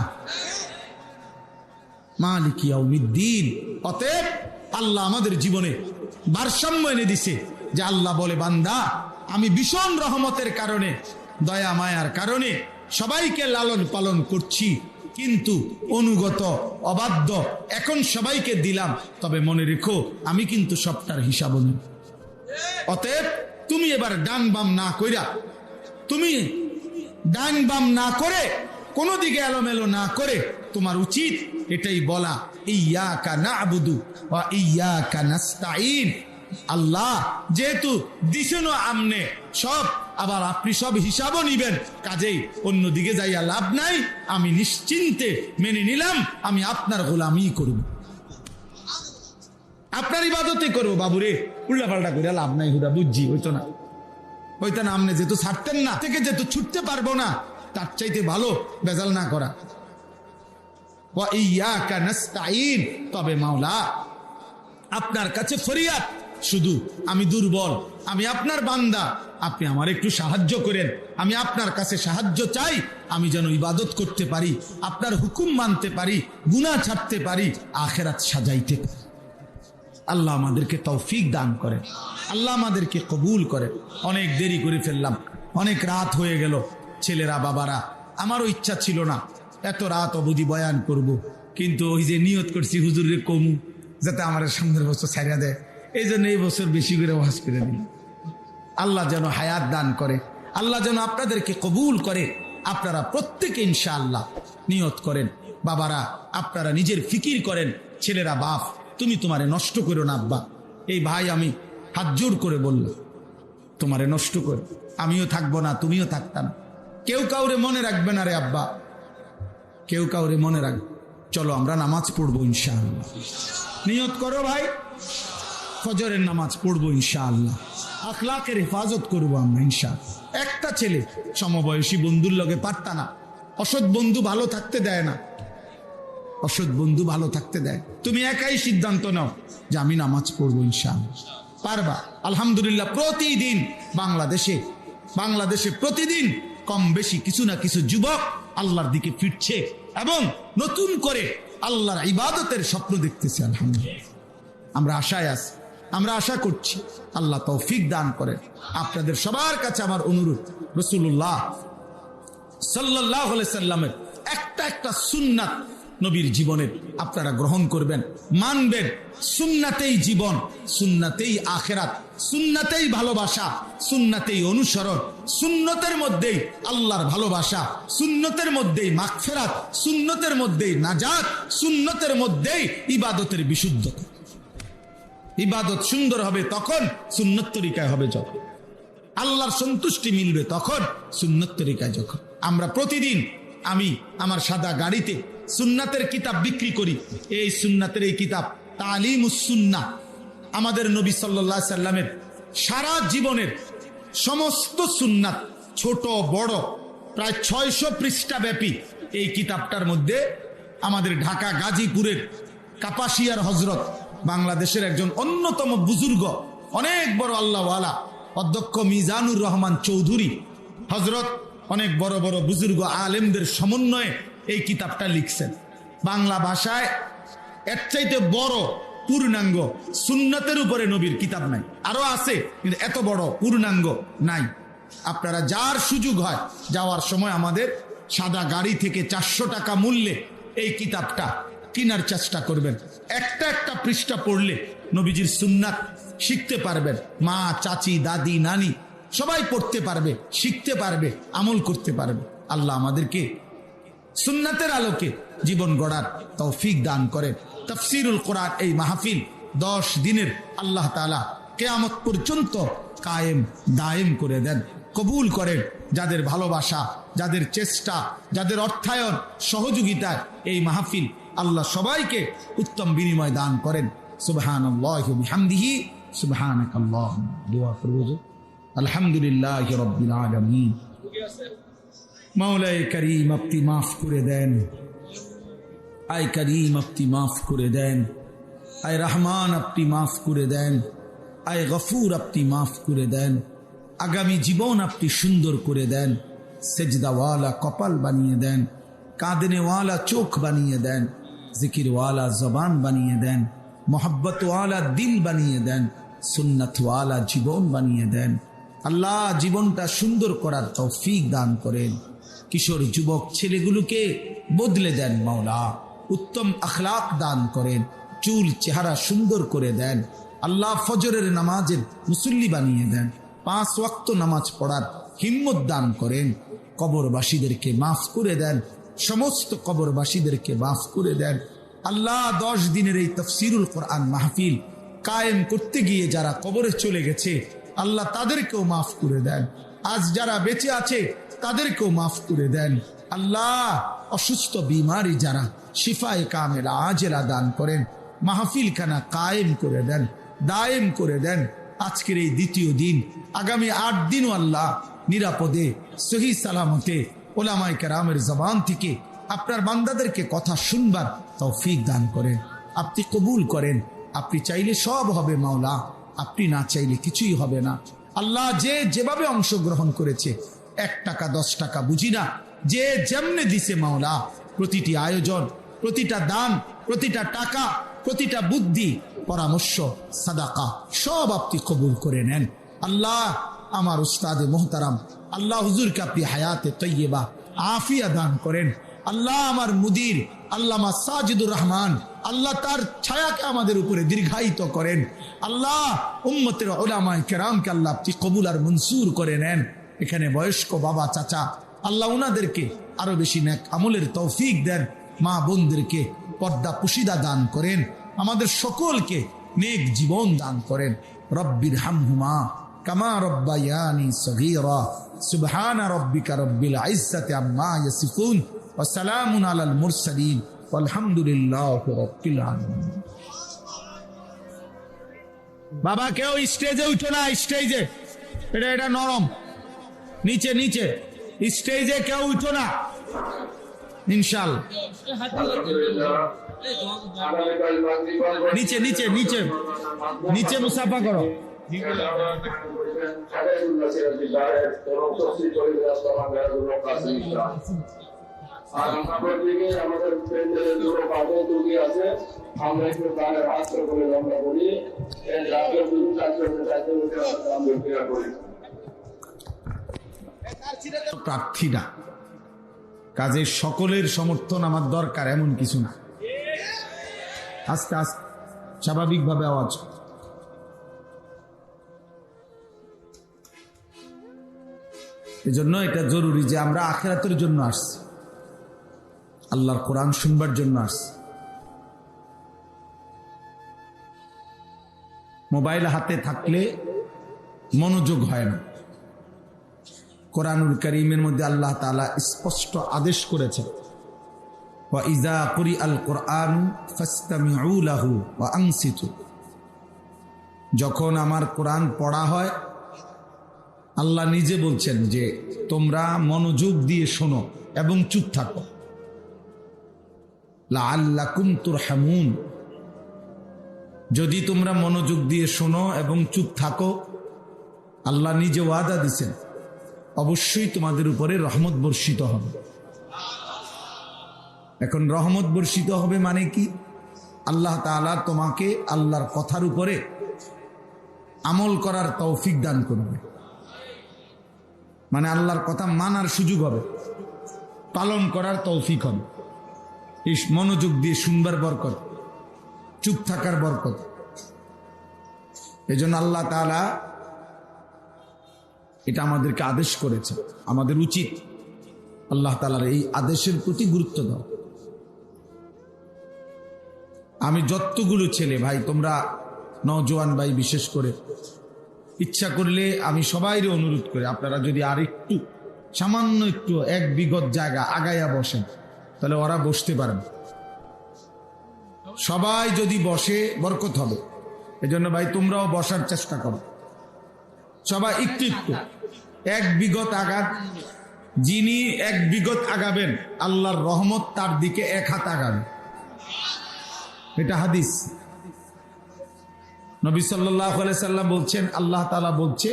S1: মালিক ইয়াউমিদ্দিন। অতএব আল্লাহ আমাদের জীবনে ভারসাম্য এনে দিছে, যে আল্লাহ বলে বান্দা, আমি ভীষণ রহমতের কারণে, দয়া মায়ার কারণে সবাইকে লালন পালন করছি, কিন্তু অনুগত অবাধ্য এখন সবাইকে দিলাম, তবে মনে রেখো আমি কিন্তু সবটার হিসাব নেব। অতএব তুমি এবার ডান বাম না কইরা, তুমি ডান বাম না করে, কোনো দিকে এলোমেলো না করে, তোমার উচিত এটাই বলা, ইয়াকা না'বুদু ওয়া ইয়াকা নাস্তাঈন। আল্লাহ যেহেতু দিছেন আমনে সব, আবার আপনি সব হিসাবও নিবেন, কাজেই অন্যদিকে যাইয়া লাভ নাই, আমি নিশ্চিন্তে মেনে নিলাম, আমি আপনার গোলামি করব, আপনার ইবাদতই করবো। বাবুরে উল্টা পাল্টা করে লাভ নাই, হুদা বুঝছি, হইতো না, হইতো না। আপনি যেহেতু ছাড়তেন না, থেকে যেহেতু ছুটতে পারবো না, তার চাইতে ভালো বেজাল না করা। ওয়া ইয়াকা নাস্তাঈন, তবে মাওলা আপনার কাছে ফরিয়াদ, শুধু আমি দুর্বল, আমি আপনার বান্দা, আপনি আমার একটু সাহায্য করেন, আমি আপনার কাছে সাহায্য চাই, আমি যেন ইবাদত করতে পারি, আপনার হুকুম মানতে পারি, গুনাহ ছাড়তে পারি, আখিরাত সাজাইতে পারি। আল্লাহ আমাদেরকে তৌফিক দান করেন, আল্লাহ আমাদেরকে কবুল করেন। অনেক দেরি করে ফেললাম, অনেক রাত হয়ে গেল। ছেলেরা, বাবারা, আমারও ইচ্ছা ছিল না এত রাত অবধি বয়ান করব, কিন্তু ওই যে নিয়ত করছি হুজুরে কমু, যাতে আমার সামনের বছর ছাড়িয়া দেয়, এই জন্য এই বছর বেশি করে ওয়াজ করে দিল। আল্লাহ যেন হায়াত দান করে, আল্লাহ যেন আপনাদেরকে কবুল করে। আপনারা প্রত্যেকে ইনশাআল্লাহ নিয়ত করেন। বাবারা, আপনারা নিজের ফিকির করেন। ছেলেরা, বাপ, তুমি তোমারে নষ্ট করো না আব্বা। এই ভাই আমি হাত জোর করে বললাম, তোমারে নষ্ট করো, আমিও থাকবো না, তুমিও থাকতাম, কেউ কাউরে মনে রাখবে না রে আব্বা, কেউ কাউরে মনে রাখবে। চলো আমরা নামাজ পড়বো ইনশাআল্লাহ। নিয়ত করো ভাই, ফজরের নামাজ পড়বো ইনশাআল্লাহ, আখলাকের হেফাজত করবো আমরা ইনশাআল্লাহ। একটা ছেলে সমবয়সী বন্ধুর লগে পারতা না, অসৎ বন্ধু ভালো থাকতে দেয় না, অসৎ বন্ধু ভালো থাকতে দেয়। তুমি একাই সিদ্ধান্ত নাও যে আমি নামাজ পড়বো ইনশাআল্লাহ, পারবা। আলহামদুলিল্লাহ, প্রতিদিন বাংলাদেশে প্রতিদিন কম বেশি কিছু না কিছু যুবক আল্লাহর দিকে ফিরছে এবং নতুন করে আল্লাহর ইবাদতের স্বপ্ন দেখতেছে। আলহামদুলিল্লাহ, আমরা আশায় আছি, আমরা আশা করছি আল্লাহ তৌফিক দান করেন। আপনাদের সবার কাছে আমার অনুরোধ, রাসূলুল্লাহ সাল্লাল্লাহু আলাইহি সাল্লামের একটা সুন্নাত নবীর জীবনের আপনারা গ্রহণ করবেন, মানবেন। সুন্নাতেই জীবন, সুন্নাতেই আখিরাত, সুন্নাতেই ভালোবাসা, সুন্নাতেই অনুসরণ, সুন্নতের মধ্যেই আল্লাহর ভালোবাসা, সুন্নতের মধ্যেই মাগফিরাত, সুন্নতের মধ্যেই নাজাত, সুন্নতের মধ্যেই ইবাদতের বিশুদ্ধতা। ইবাদত সুন্দর হবে তখন, সুন্নত তরিকায় হবে যখন, আল্লাহর সন্তুষ্টি মিলবে তখন, সুন্নত তরিকায় যখন। আমরা প্রতিদিন, আমি আমার সাদা গাড়িতে সুন্নাতের কিতাব বিক্রি করি। এই সুন্নাতের এই কিতাব তালিমুস সুন্নাহ, আমাদের নবী সাল্লাল্লাহু আলাইহি সাল্লামের সারা জীবনের সমস্ত সুন্নাত, ছোট বড়, প্রায় 600 পৃষ্ঠা ব্যাপী এই কিতাবটার মধ্যে আমাদের ঢাকা গাজীপুরের কাপাসিয়ার হজরত, বাংলাদেশের একজন অন্যতম বুজুর্গ, অনেক বড় আল্লাহওয়ালা অধ্যক্ষ মিজানুর রহমান চৌধুরী হজরত, অনেক বড় বড় বুজুর্গ আলেমদের সমন্বয়ে এই কিতাবটা লিখছেন। বাংলা ভাষায় এর চাইতে বড় পূর্ণাঙ্গ সুন্নতের উপরে নবীর কিতাব নাই। আরো আছে কিন্তু এত বড় পূর্ণাঙ্গ নাই। আপনারা যার সুযোগ হয় যাওয়ার সময় আমাদের সাদা গাড়ি থেকে 400 টাকা মূল্যে এই কিতাবটা কেনার চেষ্টা করবেন। একটা একটা পৃষ্ঠা পড়লে নবীজির সুন্নাত শিখতে পারবেন। মা, চাচি, দাদি, নানি সবাই পড়তে পারবে, শিখতে পারবে, আমল করতে পারবে। আল্লাহ আমাদেরকে সুন্নাতের আলোকে জীবন গড়ার তৌফিক দান করেন। তাফসীরুল কোরআন এই মাহফিল 10 দিনের আল্লাহ তাআলা কিয়ামত পর্যন্ত কায়েম দায়েম করে দেন, কবুল করেন। যাদের ভালোবাসা, যাদের চেষ্টা, যাদের অর্থায়ন, সহযোগিতায় এই মাহফিল, আল্লাহ সবাইকে উত্তম বিনিময় দান করেন। সুবহানাল্লাহি ওয়া বিহামদিহি সুবহানাকাল্লাহুম্মা। দোয়া করব। আলহামদুলিল্লাহি রাব্বিল আলামিন। মাওলায়ে করিম আপনি মাফ করে দেন, আয় করিম আপনি মাফ করে দেন, আয় রহমান আপনি মাফ করে দেন, আয় গফুর আপনি মাফ করে দেন। আগামী জীবন আপনি সুন্দর করে দেন। সেজদাওয়ালা কপাল বানিয়ে দেন, কাঁদনেওয়ালা চোখ বানিয়ে দেন, জিকিরওয়ালা জবান বানিয়ে দেন, মোহাব্বতওয়ালা দিল বানিয়ে দেন, সুন্নতওয়ালা জীবন বানিয়ে দেন। আল্লাহ জীবনটা সুন্দর করার তৌফিক দান করেন। কিশোর যুবক ছেলেগুলোকে বদলে দেন মাওলা, উত্তম আখলাক দান করেন, চুল চেহারা সুন্দর করে দেন। আল্লাহ ফজরের নামাজের মুসল্লি বানিয়ে দেন, 5 ওয়াক্ত নামাজ পড়ার হিম্মত দান করেন। কবরবাসীদেরকে মাফ করে দেন, সমস্ত কবরবাসীদেরকে মাফ করে দেন। আল্লাহ 10 দিনের এই তাফসীরুল কোরআন মাহফিল কায়েম করতে গিয়ে যারা কবরে চলে গেছে আল্লাহ তাদেরকেও মাফ করে দেন। আজ যারা বেঁচে আছে তাদেরকেও মাফ করে দেন। আল্লাহ অসুস্থ বিমারি যারা শিফায়ে কামেলা আজেলা দান করেন, মাহফিল খানা কায়েম করে দেন, দায়েম করে দেন। আজকের এই দ্বিতীয় দিন, আগামী 8 দিনও আল্লাহ নিরাপদে সহি সালামতে ওলামায়ে কেরামের জবান থেকে আপনার বান্দাদেরকে কথা শুনবার তৌফিক দান করেন। আপনি কবুল করেন। আপনি চাইলে সব হবে মাওলা, আপনি না চাইলে কিছুই হবে না। আল্লাহ যে যেভাবে অংশগ্রহণ করেছে, 1 টাকা 10 টাকা বুঝি না, যে যেমনে দিছে মাওলা, প্রতিটি আয়োজন, প্রতিটা দান, প্রতিটা টাকা, প্রতিটা বুদ্ধি, পরামর্শ, সাদাকা সব আপনি কবুল করে নেন। আল্লাহ আমার উস্তাদে মোহতারাম আল্লাহ হুজুরকে আপনি হায়াতে তৈয়বা আফিয়া দান করেন। আল্লাহ আমার মুদির আল্লামা সাজিদুর রহমান, আল্লাহ তার ছায়াকে আমাদের উপরে দীর্ঘায়িত করেন। আল্লাহ উম্মতের উলামায়ে কেরামকে আল্লাহ আপনি কবুল আর মনসুর করে নেন। এখানে বয়স্ক বাবা চাচা, আল্লাহ উনাদেরকে আরো বেশি নেক আমলের তৌফিক দেন। মা বোনদেরকে পর্দা পুশিদা দান করেন। আমাদের সকলকে নেক জীবন দান করেন। রব্বির হামহুমা কামা রব্বায়ানি সগীরা। সুবহান রাব্বিকা রব্বিল ইজ্জাতি আম্মা ইয়াসিফুন ওয়া সালামুন আলাল মুরসালিন ওয়ালহামদুলিল্লাহি রাব্বিল আলামিন। বাবা কেউ স্টেজে উঠো না, স্টেজে এটা নরম, নিচে নিচে, স্টেজে কেউ উঠো না ইনশাআল্লাহ। নিচে নিচে নিচে নিচে মুসাফা করো। প্রার্থী না, কাজে সকলের সমর্থন আমার দরকার এমন কিছু না। আস্তে আস্তে স্বাভাবিকভাবে আওয়াজ। এজন্য এটা জরুরি যে আমরা আখিরাতের জন্য আসছি, আল্লাহর কোরআন শুনবার জন্য আসছি। মোবাইল হাতে থাকলে মনোযোগ হয় না। কোরআনুল কারীমের মধ্যে আল্লাহ তাআলা স্পষ্ট আদেশ করেছেন, ওয়া ইযা কুরিআল কুরআন ফাসতামিউ লাহু ওয়া আনসিতু। যখন আমার কোরআন পড়া হয়, আল্লাহ নিজে বলছেন যে তোমরা মনোযোগ দিয়ে শোনো এবং চুপ থাকো। লাআল্লাকুম তুরহামুন। যদি তোমরা মনোযোগ দিয়ে শোনো এবং চুপ থাকো, আল্লাহ নিজে ওয়াদা দিছেন অবশ্যই তোমাদের উপরে রহমত বর্ষিত হবে। এখন রহমত বর্ষিত হবে মানে কি? আল্লাহ তাআলা তোমাকে আল্লাহর কথার উপরে আমল করার তৌফিক দান করবে। মানে আল্লাহর কথা মানার সুযোগ হবে, পালন করার তৌফিক হবে। এই মনোযোগ দিয়ে শুনবার বরকত, চুপ থাকার বরকত। এজন্য আল্লাহ তাআলা এটা আমাদেরকে আদেশ করেছে, আমাদের উচিত আল্লাহ তাআলার এই আদেশের প্রতি গুরুত্ব দাও। আমি যতগুলো ছেলে ভাই, তোমরা নওজোয়ান ভাই বিশেষ করে, ইচ্ছা করলে আমি সবাইরে অনুরোধ করি, আপনারা যদি আর একটু সামান্য একটু এক বিগত জায়গা আগাইয়া বসেন তাহলে ওরা বসতে পারেন। সবাই যদি বসে বরকত হবে। এজন্য ভাই তোমরাও বসার চেষ্টা করো, সবাই একটু একটু এক বিগত আগান। যিনি এক বিগত আগাবেন আল্লাহর রহমত তার দিকে এক হাত আগাবে, এটা হাদিস। নবী সাল্লাল্লাহু আলাইহি সাল্লাম বলছেন, আল্লাহ তাআলা বলছে,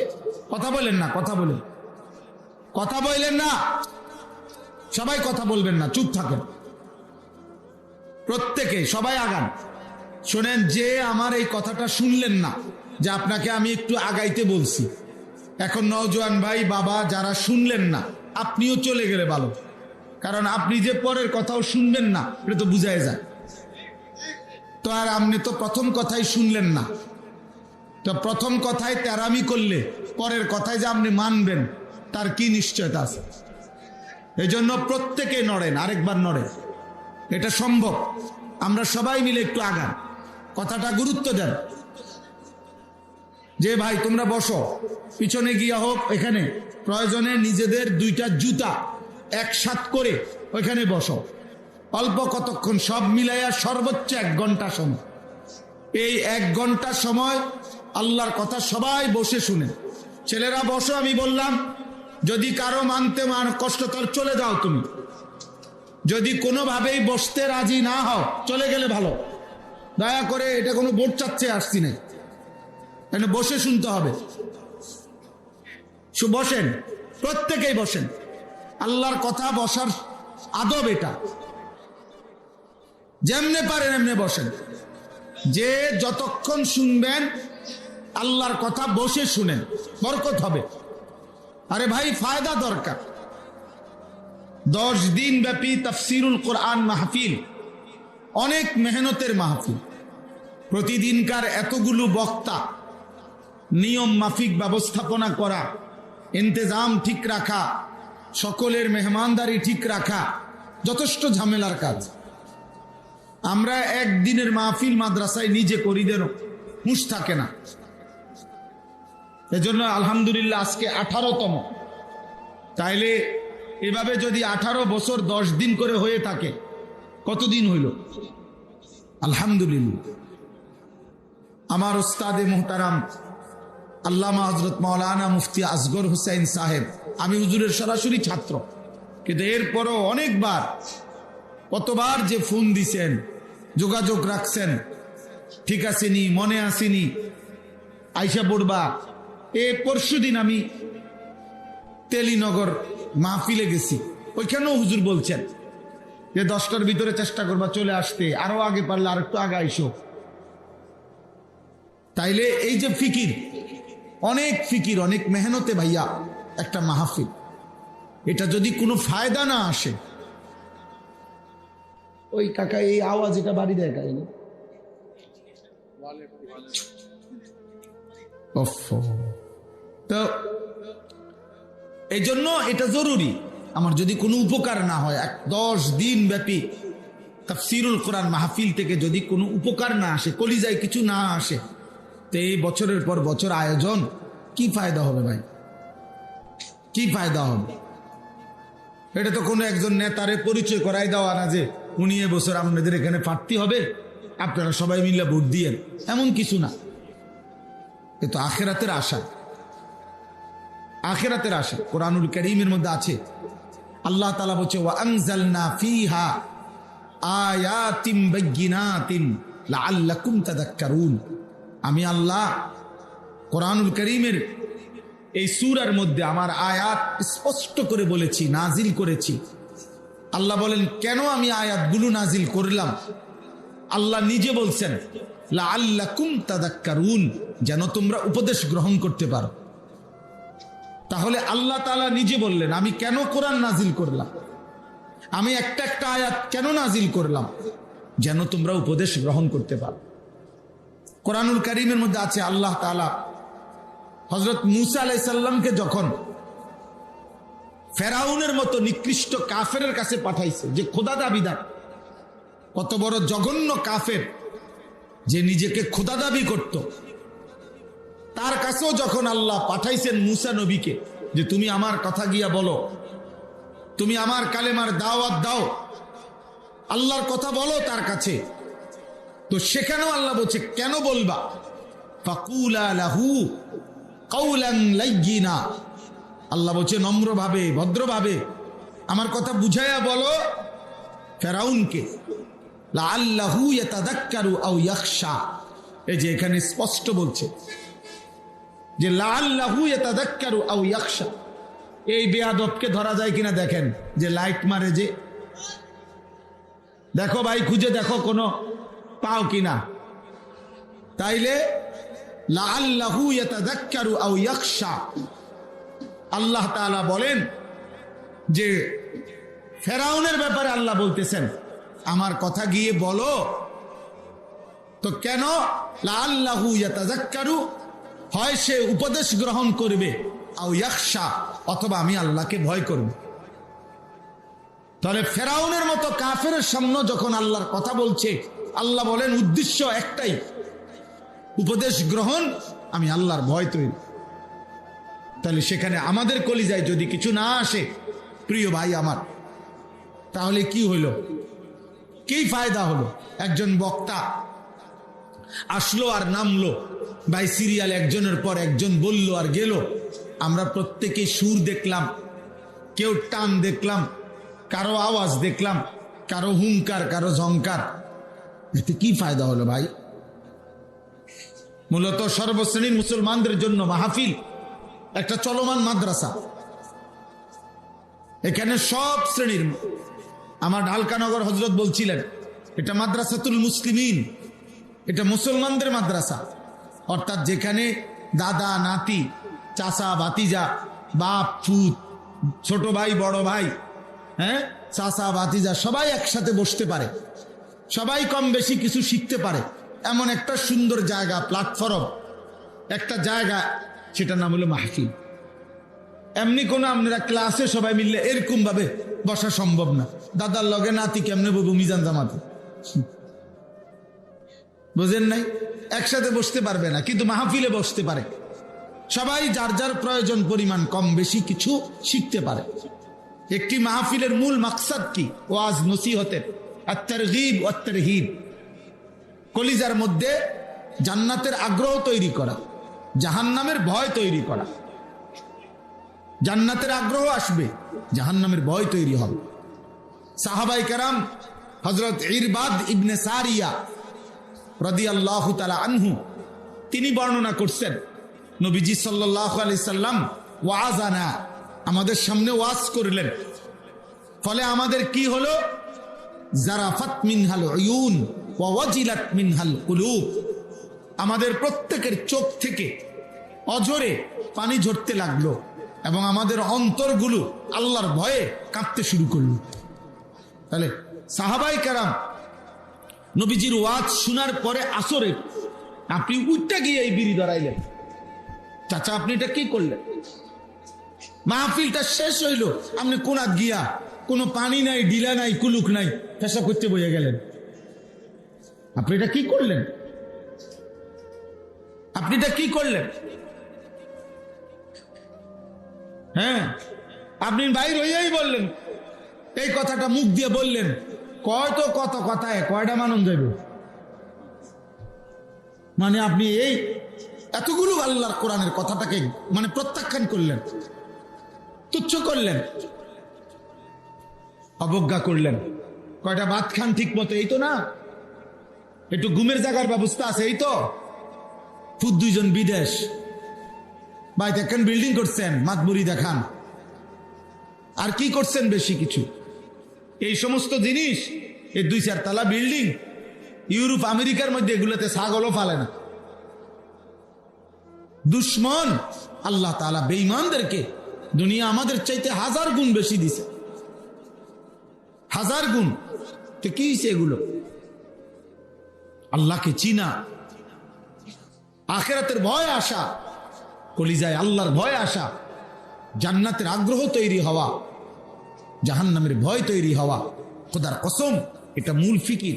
S1: কথা বলেন না, কথা বলেন, কথা বলেন না, সবাই কথা বলবেন না, চুপ থাকেন প্রত্যেকে, সবাই আগান। শোনেন, যে আমার এই কথাটা শুনলেন না, যে আপনাকে আমি একটু আগাইতে বলছি, এখন নওজোয়ান ভাই বাবা যারা শুনলেন না, আপনিও চলে গেলে ভালো, কারণ আপনি যে পরের কথাও শুনবেন না এটা তো বুঝাই যায়। তো আর আপনি তো প্রথম কথাই শুনলেন না, তো প্রথম কথায় তেরামি করলে পরের কথায় যে আপনি মানবেন তার কি নিশ্চয়তা আছে? এই জন্য প্রত্যেকে নড়েন, আরেকবার নড়েন, এটা সম্ভব। আমরা সবাই মিলে একটু আগান, কথাটা গুরুত্ব দেন। যে ভাই তোমরা বসো, পিছনে গিয়া হোক, এখানে প্রয়োজনে নিজেদের দুইটা জুতা একসাথ করে ওইখানে বসো, অল্প কতক্ষণ সব মিলাইয়া সর্বোচ্চ 1 ঘন্টা সময়। এই 1 ঘন্টা সময় আল্লাহর কথা সবাই বসে শুনে। ছেলেরা বসো, আমি বললাম, যদি কারো মানতে কষ্ট তার চলে যাও তুমি, যদি কোনোভাবেই বসতে রাজি না হও চলে গেলে ভালো। দয়া করে, এটা কোনো ভোট চাচ্ছে আসছি না, এখানে বসে শুনতে হবে। বসেন, প্রত্যেকেই বসেন, আল্লাহর কথা বসার আদব এটা। যেমনে পারেন এমনে বসেন, যে যতক্ষণ শুনবেন আল্লাহর কথা বসে শুনেন, বরকত হবে। আরে ভাই ফায়দা দরকার। 10 দিন ব্যাপী তাফসিরুল কোরআন মাহফিল, অনেক মেহনতের মাহফিল। প্রতিদিনকার এতগুলো বক্তা, নিয়ম মাফিক ব্যবস্থাপনা করা, ইন্তেজাম ঠিক রাখা, সকলের মেহমানদারি ঠিক রাখা যথেষ্ট ঝামেলার কাজ। আমরা একদিনের মাহফিল মাদ্রাসায় নিজে করি দেন, হুঁশ থাকে না। এজন্য আলহামদুলিল্লাহ আজকে 18তম। তাইলে এভাবে যদি 18 বছর 10 দিন করে হয়ে থাকে, কতদিন হইল? আলহামদুলিল্লাহ। আমার উস্তাদে মুহতারাম আল্লামা হযরত মাওলানা মুফতি আসগর হুসাইন সাহেব, আমি হুজুরের সরাসরি ছাত্র, কিন্তু এরপরও অনেকবার, কতবার যে ফোন দিছেন, যোগাযোগ রাখছেন, ঠিক আসেনি, মনে আসেনি, আইসা পড়বা। পরশুদিন আমি তেলিনগর মাহফিলে গেছি, ওইখানেও হুজুর বলছেন যে 10টার ভিতরে চেষ্টা করবা চলে আসতে, আরো আগে পারলে আর একটু আগে আইসো। তাইলে এই যে ফিকির, অনেক ফিকির, অনেক মেহনতে ভাইয়া একটা মাহফিল, এটা যদি কোনো ফায়দা না আসে, ওই কাকা এই আওয়াজ এটা বাড়ি দেয় কাহিনী, তো এই জন্য এটা জরুরি। আমার যদি কোনো উপকার না হয়, 10 দিন ব্যাপী তাফসিরুল কোরআন মাহফিল থেকে যদি কোনো উপকার না আসে, কলিজায় কিছু না আসে, তো এই বছরের পর বছর আয়োজন কি ফায়দা হবে ভাই? কি ফায়দা হবে? এটা তো কোনো একজন নেতারে পরিচয় করাই দেওয়া না যে উনি এবছর আপনাদের এখানে প্রার্থী হবে, আপনারা সবাই মিলে ভোট দিয়েন, এমন কিছু না। এ তো আখিরাতের আশা, আখিরাতের আশা। কোরআনুল কারীমের মধ্যে আছে, আল্লাহ তাআলা বলছে, ওয়া আনজালনা ফীহা আয়াতিন বাইয়িনাতিন লাআল্লাকুম তাযাক্কারুন। আমি আল্লাহ কোরআনুল কারীমের এই সূরার মধ্যে আমার আয়াত স্পষ্ট করে বলেছি, নাজিল করেছি। আল্লাহ বলেন, কেন আমি আয়াতগুলো নাজিল করলাম? আল্লাহ নিজে বলছেন লাআল্লাকুম তাযাক্কারুন, যেন তোমরা উপদেশ গ্রহণ করতে পারো। তাহলে আল্লাহ তাআলা নিজে বললেন আমি কেন কোরআন নাজিল করলাম, আমি একটা একটা আয়াত কেন নাজিল করলাম, যেন তোমরা উপদেশ গ্রহণ করতে পারো। কোরআনুল কারীমের মধ্যে আছে আল্লাহ তাআলা হযরত মূসা আলাইহিস সালামকে যখন ফেরাউনের মতো নিকৃষ্ট কাফেরের কাছে পাঠাইছে, যে খোদা দাবিদার, কত বড় জঘন্য কাফের যে নিজেকে খোদা দাবি করত, তার কাছেও যখন আল্লাহ পাঠাইছেন মূসা নবীকে যে তুমি আমার কথা গিয়া বলো, তুমি আমার কালেমার দাওয়াত দাও, আল্লাহর কথা বলো তার কাছে, তো সেখানেও আল্লাহ বলছে কেন বলবা, ফাকুলা লাহু কাওলান লাইয়িনা, আল্লাহ বলছে নম্রভাবে ভদ্রভাবে আমার কথা বুঝাইয়া বলো ফেরাউনকে, লাআল্লাহু ইয়াতাযাক্কারু আও ইয়াখশা। এই যে এখানে স্পষ্ট বলছে যে লাআল্লাহু ইয়াতাযাক্কারু আও ইয়াখশা। এই বেয়াদবকে ধরা যায় কিনা দেখেন, যে লাইট মারে, যে দেখো ভাই খুঁজে দেখো কোনো পাও কিনা। তাইলে লাআল্লাহু ইয়াতাযাক্কারু আও ইয়াখশা, আল্লাহ তাআলা বলেন যে ফেরাউনের ব্যাপারে আল্লাহ বলতেছেন আমার কথা গিয়ে বলো, তো কেন লাআল্লাহু ইয়াতাযাক্কারু, হয় সে উপদেশ গ্রহণ করবে, আও ইয়াখশা, অথবা আমি আল্লাহকে ভয় করব। তাহলে ফেরাউনের মতো কাফেরের সামনে যখন আল্লাহর কথা বলছে, আল্লাহ বলেন উদ্দেশ্য একটাই, উপদেশ গ্রহণ, আমি আল্লাহর ভয় তৈরি। তাহলে সেখানে আমাদের কলিজায় যদি কিছু না আসে প্রিয় ভাই আমার, তাহলে কি হইল, কি ফায়দা হলো? একজন বক্তা আসলো আর নামলো, ভাই সিরিয়াল একজনের পর একজন বলল আর গেল, আমরা প্রত্যেকে সুর দেখলাম, কেউ টান দেখলাম, কারো আওয়াজ দেখলাম, কারো হুঙ্কার, কারো ঝংকার, এতে কি ফায়দা হলো ভাই? মূলত সর্বশ্রেণীর মুসলমানদের জন্য মাহফিল একটা চলমান মাদ্রাসা। এখানে সব শ্রেণীর, আমার ঢালকানগর হজরত বলছিলেন এটা মাদ্রাসাতুল মুসলিমিন, এটা মুসলমানদের মাদ্রাসা, অর্থাৎ যেখানে দাদা নাতি, চাচা ভাতিজা, বাপ ফুত, ছোট ভাই বড় ভাই, হ্যাঁ, চাচা ভাতিজা সবাই একসাথে বসতে পারে, সবাই কম বেশি কিছু শিখতে পারে, এমন একটা সুন্দর জায়গা, প্ল্যাটফর্ম, একটা জায়গা, সেটার নাম হলো মাহফিল। এমনি কোন আপনারা ক্লাসে সবাই মিললে এরকম ভাবে বসা সম্ভব না। দাদার লগে নাতি কেমনে বলবো মিজান জামাতে, বুঝেন নাই? একসাথে বসতে পারবে না, কিন্তু মাহফিলে বসতে পারে, সবাই যার যার প্রয়োজন পরিমাণ কম বেশি কিছু শিখতে পারে। একটি মাহফিলের মূল মাকসাদ কি? ওয়াজ নসিহতের, আত-তারগীব ওয়াত তারহিব, কলিজার মধ্যে জান্নাতের আগ্রহ তৈরি করা, জাহান্নামের ভয় তৈরি করা। জান্নাতের আগ্রহ আসবে, জাহান্নামের ভয় তৈরি হবে। সাহাবায়ে কেরাম হযরত ইরবাদ ইবনে সারিয়া রাদিয়াল্লাহু তাআলা আনহু, তিনি বর্ণনা করছেন নবীজি সাল্লাল্লাহু আলাইহি সাল্লাম ওয়াজানা, আমাদের সামনে ওয়াজ করলেন, ফলে আমাদের কি হলো? জারাফাত মিনহাল উয়ুন ওয়া ওয়াজিলাত মিনহাল কুলুব, আমাদের প্রত্যেকের চোখ থেকে অঝরে পানি ঝরতে লাগলো এবং আমাদের অন্তরগুলো আল্লাহর ভয়ে কাঁপতে শুরু করলো। তাহলে সাহাবায়ে কেরাম নবীজির ওয়াজ শোনার পরে আসরে আপনি উঠতে গিয়ে এই বিড়ি ধরাইলেন, চাচা আপনি এটা কি করলেন? মাহফিলটা শেষ হইল, আপনি কোনাত গিয়া কোনো পানি নাই, ডিলা নাই, কুলুক নাই, পেশাব করতে বইয়া গেলেন। আপনি এটা কি করলেন? আপনি এটা কি করলেন? হ্যাঁ, আপনি বাইর হইয়াই বললেন, এই কথাটা মুখ দিয়ে বললেন, কয়তো কত কথায় কয়টা মানুষ যাইব, মানে আপনি এই এতগুলো আল্লাহর কোরআনের কথাটাকে মানে প্রত্যাখ্যান করলেন, তুচ্ছ করলেন, অবজ্ঞা করলেন। কয়টা ভাত খান ঠিক মতো, এই তো না, একটু ঘুমের জায়গার ব্যবস্থা আছে, এই তো, ফুট দুইজন বিদেশ, বাড়িতে একখান বিল্ডিং করছেন, মাতবুরি দেখান, আর কি করছেন বেশি কিছু? এই সমস্ত জিনিস, এই 2-4 তলা বিল্ডিং, ইউরোপ আমেরিকার মধ্যে এগুলোতে ছাগলও পালে না। দুশ্মন আল্লাহ তাআলা বেঈমানদেরকে দুনিয়া আমাদের চাইতে 1000 গুণ বেশি দিছে, 1000 গুণ। তো কি এগুলো? আল্লাহকে চিনা, আখিরাতের ভয় আসা, কলিজায় আল্লাহর ভয় আসা, জান্নাতের আগ্রহ তৈরি হওয়া, জাহান্নামের ভয় তৈরি হওয়া। খোদার কসম, এটা মূল ফিকির।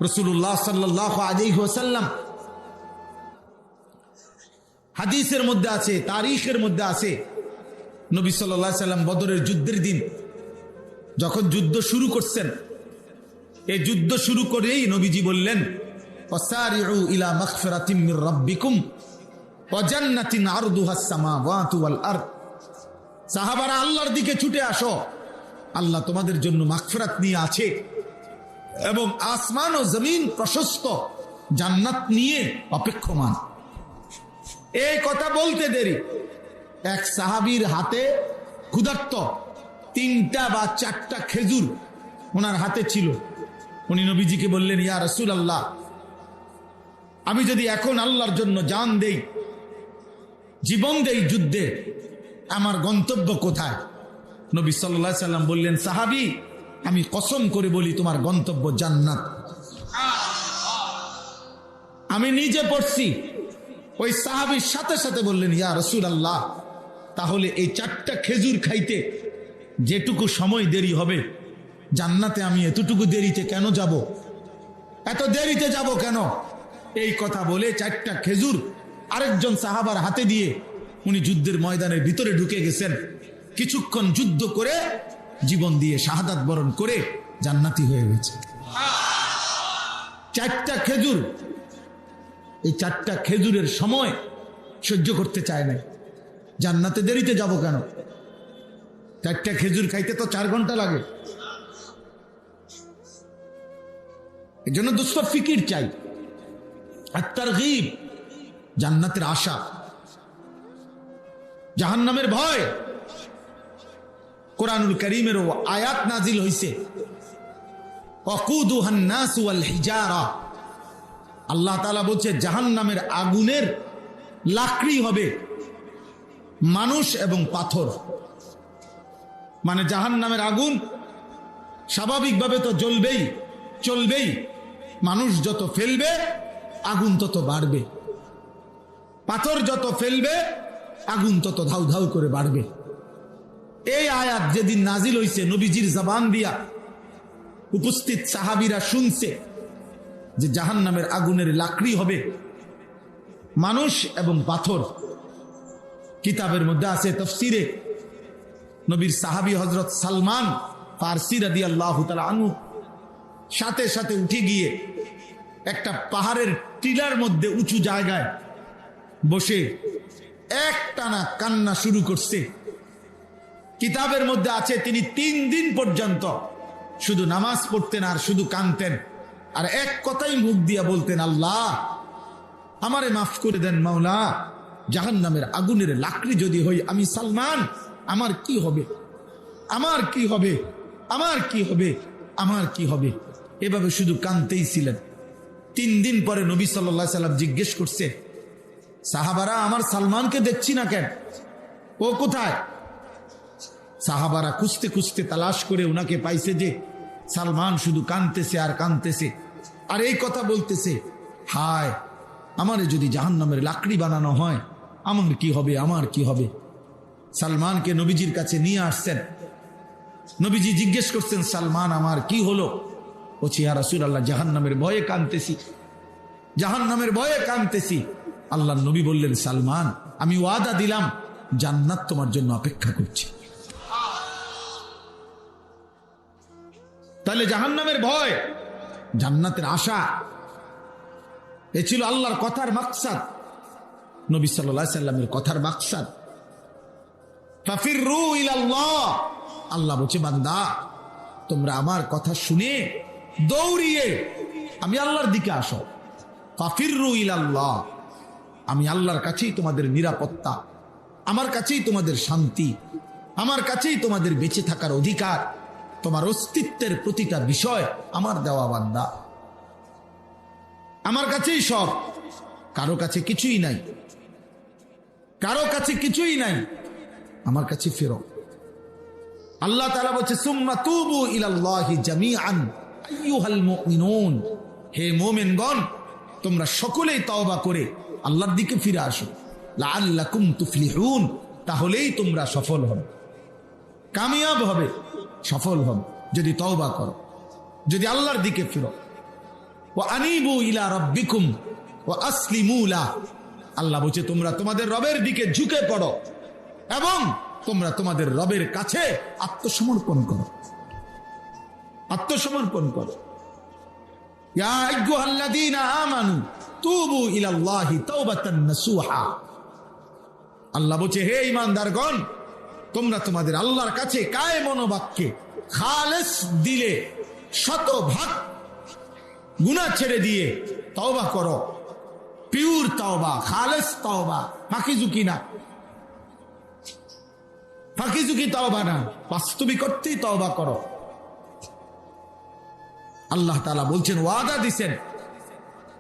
S1: রাসূলুল্লাহ সাল্লাল্লাহু আলাইহি ওয়াসাল্লাম হাদিসের মধ্যে আছে, তারিখের মধ্যে আছে, নবী সাল্লাল্লাহু আলাইহি ওয়াসাল্লাম বদরের যুদ্ধের দিন যখন যুদ্ধ শুরু করছেন, এই যুদ্ধ শুরু করেই নবীজি বললেন, ওয়াসারিউ ইলা মাগফিরাতিম মির রাব্বিকুম ওয়া জান্নাতিন আরদুহাস সামাওয়াতু ওয়াল আরদ। সাহাবারা আল্লাহর দিকে ছুটে আসো, আল্লাহ তোমাদের জন্য মাগফিরাত নিয়ে আছে এবং আসমান ও জমিন প্রশস্ত, জান্নাত নিয়ে অপেক্ষমান। এই কথা বলতে দেরি এক সাহাবীর হাতে ক্ষুধার্ত 3টা বা 4টা খেজুর ওনার হাতে ছিল। উনি নবীজিকে বললেন, ইয়া রাসূলুল্লাহ, আমি যদি এখন আল্লাহর জন্য জান দেই, জীবন দেই যুদ্ধে, আমার গন্তব্য কোথায়? নবী সাল্লাল্লাহু আলাইহি সাল্লাম বললেন, সাহাবী, আমি কসম করে বলি তোমার গন্তব্য জান্নাত। আমি নিজে পড়ছি। ওই সাহাবীর সাথে সাথে বললেন, ইয়া রাসূলুল্লাহ, তাহলে এই 4টা খেজুর খাইতে যেটুকু সময় দেরি হবে, জান্নাতে আমি এতটুকু দেরিতে কেন যাব? এত দেরিতে যাব কেন? এই কথা বলে 4টা খেজুর আরেকজন সাহাবার হাতে দিয়ে উনি যুদ্ধের ময়দানের ভিতরে ঢুকে গেছেন। কিছুক্ষণ যুদ্ধ করে জীবন দিয়ে শাহাদাত বরণ করে জান্নাতি হয়ে গেছে। 4টা খেজুর, এই 4টা খেজুরের সময় সহ্য করতে চায় নাই। জান্নাতে দেরিতে যাব কেন? 4টা খেজুর খাইতে তো 4 ঘন্টা লাগে। এই জন্য দোস্ত ফিকির চাই, আত-তারগীব, জান্নাতের আশা, জাহান্নামের ভয়। কোরআনুল কারীমের আয়াত নাজিল হইছে, ওয়াকুদুহান নাস ওয়াল হিজারা। আল্লাহ তাআলা বলছে জাহান্নামের আগুনের লাকড়ি হবে মানুষ এবং পাথর। মানে জাহান্নামের আগুন স্বাভাবিকভাবে তো জ্বলবেই, চলবেই। মানুষ যত ফেলবে আগুন তত বাড়বে, পাথর যত ফেলবে আগুন তত ধাউ ধাউ করে বাড়বে। এই আয়াত যেদিন নাজিল হইছে, নবীজির জবান দিয়া উপস্থিত সাহাবীরা শুনছে যে জাহান্নামের আগুনের লাকড়ি হবে মানুষ এবং পাথর। কিতাবের মধ্যে আছে, তফসিরে নবীর সাহাবী হযরত সালমান ফারসি রাদিয়াল্লাহু তাআলা আনহু সাথে সাথে উঠে গিয়ে একটা পাহাড়ের টিলার মধ্যে উঁচু জায়গায় বসে একটানা কান্না শুরু করছে। কিতাবের মধ্যে আছে তিনি 3 দিন পর্যন্ত শুধু নামাজ পড়তেন আর শুধু কাঁদতেন, আর এক কথাই মুখ দিয়া বলতেন, আল্লাহ আমারে মাফ করে দেন মাওলা, জাহান্নামের আগুনের লাকড়ি যদি হই আমি সালমান, আমার কি হবে, আমার কি হবে, আমার কি হবে, আমার কি হবে। এভাবে শুধু কাঁদতেই ছিলেন। 3 দিন পরে নবী সাল্লাল্লাহু আলাইহি সাল্লাম জিজ্ঞেস করছে, সাহাবারা আমার সালমানকে দেখছি না কেন, ও কোথায়? সাহাবারা খুঁজতে খুঁজতে তালাশ করে উনাকে পাইছে যে সালমান শুধু কাঁদতেছে আর কাঁদতেছে, আর এই কথা বলতেছে, হায় আমারে যদি জাহান্নামের লাকড়ি বানানো হয় আমার কি হবে, আমার কি হবে। সালমানকে নবীজির কাছে নিয়ে আসছেন। নবীজি জিজ্ঞেস করছেন, সালমান আমার কি হলো? বলছি, ইয়া রাসূলুল্লাহ, জাহান্নামের ভয়ে কাঁদতেছি, জাহান্নামের ভয়ে কাঁদতেছি। আল্লাহ নবী বললেন, সালমান আমি ওয়াদা দিলাম জান্নাত তোমার জন্য অপেক্ষা করছে। তাহলে জাহান্নামের ভয়, জান্নাতের আশা, এ ছিল আল্লাহর কথার মাকসাদ, নবী সাল্লাল্লাহু আলাইহি সাল্লামের কথার মাকসাদ। ফাফিরু ইলাল্লাহ, আল্লাহ বলছে বান্দা তোমরা আমার কথা শুনে দৌড়িয়ে আমি আল্লাহর দিকে আসো। ফাফিরু ইলাল্লাহ, আমি আল্লাহর কাছেই তোমাদের নিরাপত্তা, আমার কাছেই তোমাদের শান্তি, আমার কাছেই তোমাদের বেঁচে থাকার অধিকার, তোমার অস্তিত্বের প্রতিটা বিষয় আমার দেওয়া বান্দা। আমার কাছেই সব, কারো কাছে কিছুই নাই, কারো কাছে কিছুই নাই, আমার কাছে ফেরো। আল্লাহ তাআলা বলছে সুম্মা তুবু ইলাল্লাহি জামিআন আইয়ুহাল মুমিনুন, হে মুমিনগণ তোমরা সকলেই তওবা করে আল্লাহর দিকে ফিরে আসো, লাআল্লাকুম তুফলিহুন, তাহলেই তোমরা সফল হবে, কামিয়াব হবে, সফল হবে যদি তওবা করো, যদি আল্লাহর দিকে ফিরো। ওয়া আনিবু ইলা রাব্বিকুম ওয়া আসলিমু লাহ, আল্লাহ বলছে তোমরা তোমাদের রবের দিকে ঝুঁকে পড়ো এবং তোমরা তোমাদের রবের কাছে আত্মসমর্পণ করো, আত্মসমর্পণ করো। ইয়া আইয়ুহাল্লাযীনা আমানু তুবু ইলাল্লাহি তাওবাতান নাসুহা, আল্লাহ বলছে হে ঈমানদারগণ তোমরা তোমাদের আল্লাহর কাছে কায়ে মনোবাক্যে খালেস দিলে শতভাগ গুনাহ ছেড়ে দিয়ে তওবা করো, পিওর তওবা, খালেস তওবা, ফাঁকিঝুঁকি না, ফাঁকিঝুঁকি তওবা না, বাস্তবিক অর্থেই তওবা করো। আল্লাহ তাআলা বলছেন, ওয়াদা দিছেন,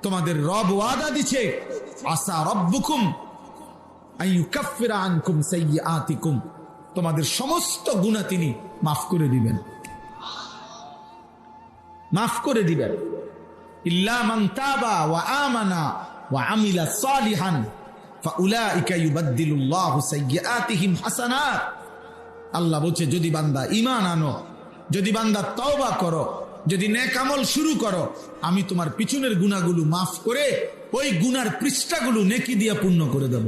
S1: তোমাদের রব ওয়াদা দিছে, আসা রব্বুকুম আইয়ুকাফিরা আনকুম সাইয়্যাতিকুম, তোমাদের সমস্ত গুনাহ তিনি মাফ করে দিবেন, মাফ করে দিবেন। ইল্লা মান তাবা ওয়া আমানা ওয়া আমিলা সালিহান ফাউলাইকা ইউবাদদিলুল্লাহু সাইয়্যাতিহিম হাসানাত, আল্লাহ বলছে যদি বান্দা ঈমান আনো, যদি বান্দা তওবা করো, যদি নেক আমল শুরু করো, আমি তোমার পিছনের গুনাহগুলো মাফ করে ওই গুনার পৃষ্ঠাগুলো নেকি দিয়ে পূর্ণ করে দেব।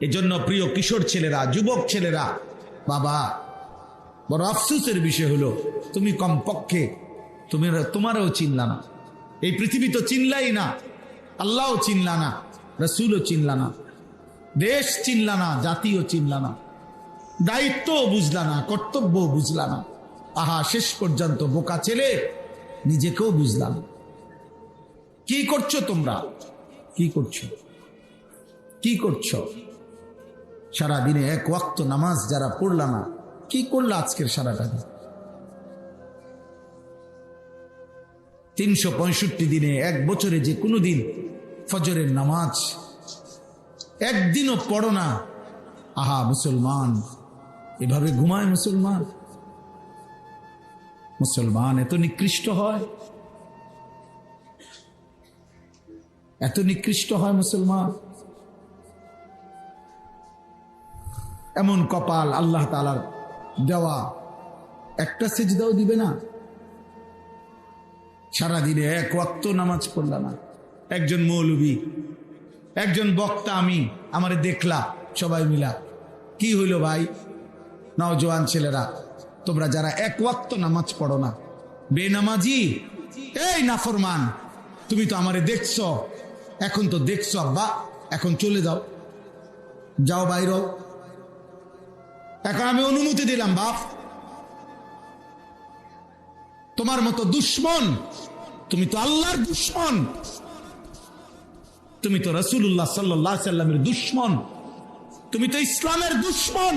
S1: এজন্য প্রিয় কিশোর ছেলেরা, যুবক ছেলেরা, বাবা বড় আফসোসের বিষয় হলো তুমি কমপক্ষে তোমারও চিনলা না, এই পৃথিবী তো চিনলাই না, আল্লাহও চিনলা না, রাসূলও চিনলা না, দেশ চিনলা না, জাতিও চিনলা না, দায়িত্বও বুঝলা না, কর্তব্যও বুঝলা না, আহা শেষ পর্যন্ত বোকা ছেলে নিজেকেও বুঝলাম। কি করছো তোমরা, কি করছো, কি করছো? সারাদিনে এক ওয়াক্ত নামাজ যারা পড়লা না, কি করলা আজকের সারাটা দিন? 365 দিনে, এক বছরে যে কোনো দিন ফজরের নামাজ একদিনও পড়ো না, আহা মুসলমান এভাবে ঘুমায় মুসলমান? মুসলমান এত নিকৃষ্ট হয়, এত নিকৃষ্ট হয় মুসলমান? এমন কপাল আল্লাহ তাআলার দেওয়া, একটা সিজদাও দিবে না, সারাদিনে এক ওয়াক্ত নামাজ পড়লা না। একজন মৌলবী, একজন বক্তা, আমারে দেখলা সবাই মিলা, কি হইল ভাই? নওজোয়ান ছেলেরা তোমরা যারা এক ওয়াক্ত নামাজ পড়ো না, বেনামাজি, এই নাফরমান, তুমি তো আমারে দেখছো, এখন তো দেখছো আব্বা, এখন চলে যাও, যাও বাইরে, এখন আমি অনুমতি দিলাম বাপ, তোমার মতো দুশ্মন, তুমি তো আল্লাহর দুশ্মন, তুমি তো রাসূলুল্লাহ সাল্লাল্লাহু আলাইহি সাল্লামের দুশ্মন, তুমি তো ইসলামের দুশ্মন,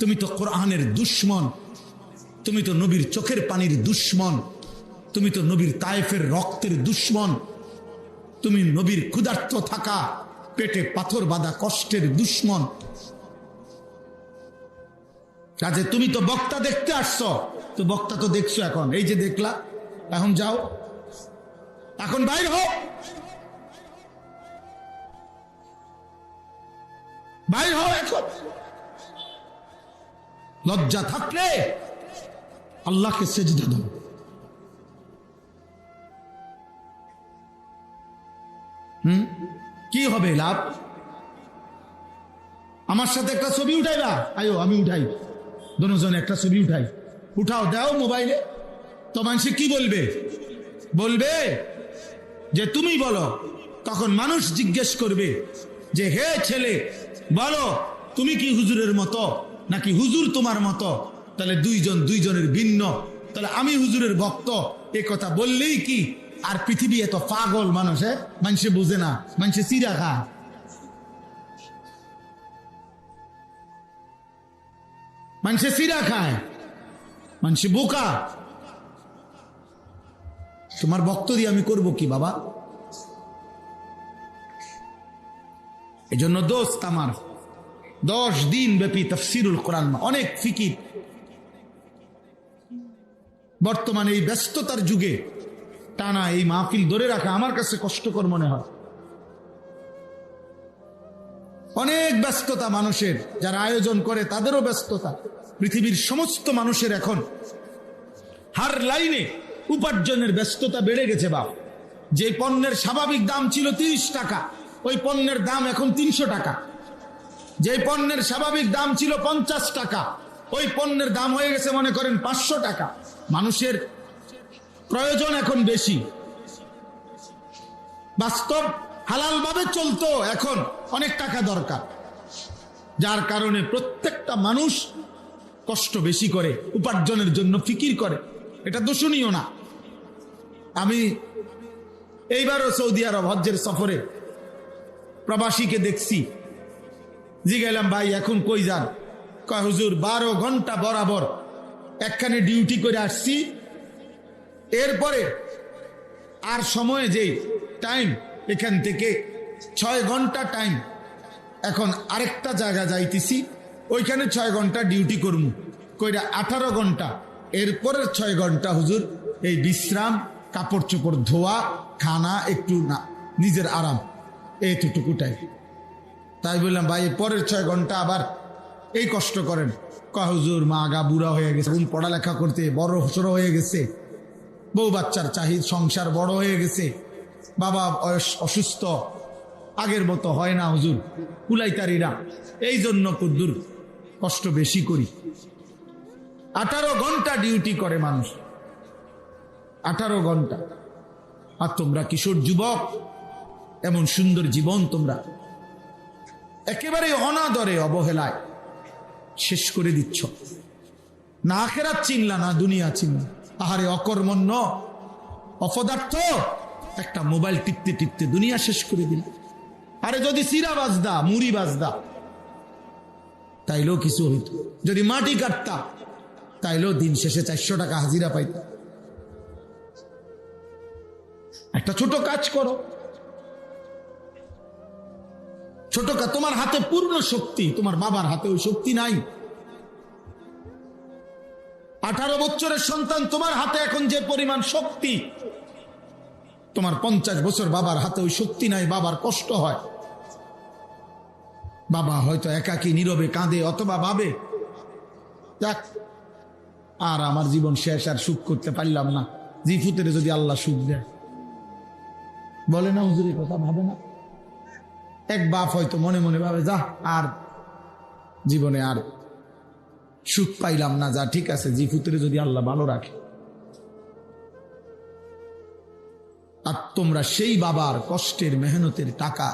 S1: তুমি তো কোরআনের দুশ্মন, তুমি তো নবীর চোখের পানির দুশ্মন, তুমি তো নবীর তায়েফের রক্তের দুশ্মন, তুমি নবীর ক্ষুধার্ত থাকা পেটে পাথর বাঁধা কষ্টের দুশ্মন। কাজে তুমি তো বক্তা দেখতে আসছো, তো বক্তা তো দেখছো, এখন এই যে দেখলা, এখন যাও, এখন বাইর হও, বাইর হও এখন। লজ্জা থাকলে আল্লাহকে সেজদা দাও। কি হবে লাভ? আমার সাথে একটা ছবি উঠাইবা, আয়ো আমি উঠাই, দুজনে একটা ছবি উঠাই, উঠাও, দাও মোবাইলে, তো মানুষ কি বলবে? বলবে যে তুমি বলো, তখন মানুষ জিজ্ঞেস করবে যে হে ছেলে বলো, তুমি কি হুজুরের মতো নাকি হুজুর তোমার মতো? তাহলে দুইজনের ভিন্ন, তাহলে আমি হুজুরের ভক্ত, এ কথা বললেই কি? আর পৃথিবী এত পাগল মানুষ, মানুষে বুঝে না, মানুষে চিরা খায়, মানুষে চিরা খায়, মানুষে বোকা। তোমার ভক্ত দিয়ে আমি করব কি বাবা? এজন্য দোস্ত আমার 10 দিন ব্যাপী তাফসীরুল কোরআন, অনেক ফিকির। বর্তমানে এই ব্যস্ততার যুগে টানা এই মাহফিল ধরে রাখা আমার কাছে কষ্টকর মনে হয়। অনেক ব্যস্ততা মানুষের, যারা আয়োজন করে তাদেরও ব্যস্ততা। পৃথিবীর সমস্ত মানুষের এখন হার লাইনে উপার্জনের ব্যস্ততা বেড়ে গেছে বাপ। যে পণ্যের স্বাভাবিক দাম ছিল 30 টাকা, ওই পণ্যের দাম এখন 300 টাকা। যে পণ্যের স্বাভাবিক দাম ছিল 50 টাকা, ওই পণ্যের দাম হয়ে গেছে মনে করেন 500 টাকা। মানুষের প্রয়োজন এখন বেশি। বাস্তব হালাল ভাবে চলতো, এখন অনেক টাকা দরকার, যার কারণে প্রত্যেকটা মানুষ কষ্ট বেশি করে, উপার্জনের জন্য ফিকির করে। এটা দোষণীয় না। আমি এইবারও সৌদি আরব হজ্জের সফরে প্রবাসীকে দেখছি, জিজ্ঞাসা ভাই এখন কই যান? কয় হুজুর 12 ঘন্টা বরাবর একখানে ডিউটি করে আসছি, এরপরে আর সময় যে টাইম এখান থেকে 6 ঘন্টা টাইম, এখন আরেকটা জায়গা যাইতেছি, ওইখানে 6 ঘন্টা ডিউটি করবো, কইরা 18 ঘন্টা। এরপরের 6 ঘন্টা হুজুর এই বিশ্রাম, কাপড় চোপড় ধোয়া, খানা, একটু না নিজের আরাম, এইটুকুটাই। তাই বললাম ভাই পরের 6 ঘন্টা আবার এই কষ্ট করেন? কয় হুজুর মা গা বুড়া হয়ে গেছে, পড়ালেখা করতে বড় সড় হয়ে গেছে, বউ বাচ্চার চাহিদা, সংসার বড় হয়ে গেছে, বাবা অসুস্থ, আগের মতো হয় না হুজুর, কুলাইতারিরা, এই জন্য কুদ্দুর কষ্ট বেশি করি। 18 ঘন্টা ডিউটি করে মানুষ, 18 ঘন্টা। আর তোমরা কিশোর যুবক, এমন সুন্দর জীবন তোমরা একেবারে অনাদরে অবহেলায় শেষ করে দিচ্ছ। না আখিরাত চিনলা, না দুনিয়া চিনলা। আহারে অকর্মণ্য, অপদার্থ, একটা মোবাইল টিপতে টিপতে দুনিয়া শেষ করে দিল। আরে যদি সিরা বাজদা, মুড়ি বাজদা, তাইলেও কিছু হইত। যদি মাটি কাটতা, তাইলেও দিন শেষে 400 টাকা হাজিরা পাইতা। একটা ছোট কাজ করো, ছোট কাজ। তোমার হাতে পূর্ণ শক্তি, তোমার বাবার হাতে ওই শক্তি নাই। 18 বছরের সন্তান, তোমার হাতে এখন যে পরিমাণ শক্তি, তোমার 50 বছর বাবার হাতে ওই শক্তি নাই। বাবার কষ্ট হয়, বাবা হয়তো একাকী নীরবে কাঁদে, অথবা ভাবে যাক আর আমার জীবন শেষ, আর সুখ করতে পারলাম না। জিফুতের যদি আল্লাহ সুখ দেয়, বলে না হুজুরের কথা, ভাবে না? এক বাপ হয়তো মনে মনে ভাবে যা আর জীবনে আর সুখ পাইলাম না, যা ঠিক আছে, জিফুতের যদি আল্লাহ ভালো রাখে। আর তোমরা সেই বাবার কষ্টের মেহনতের টাকা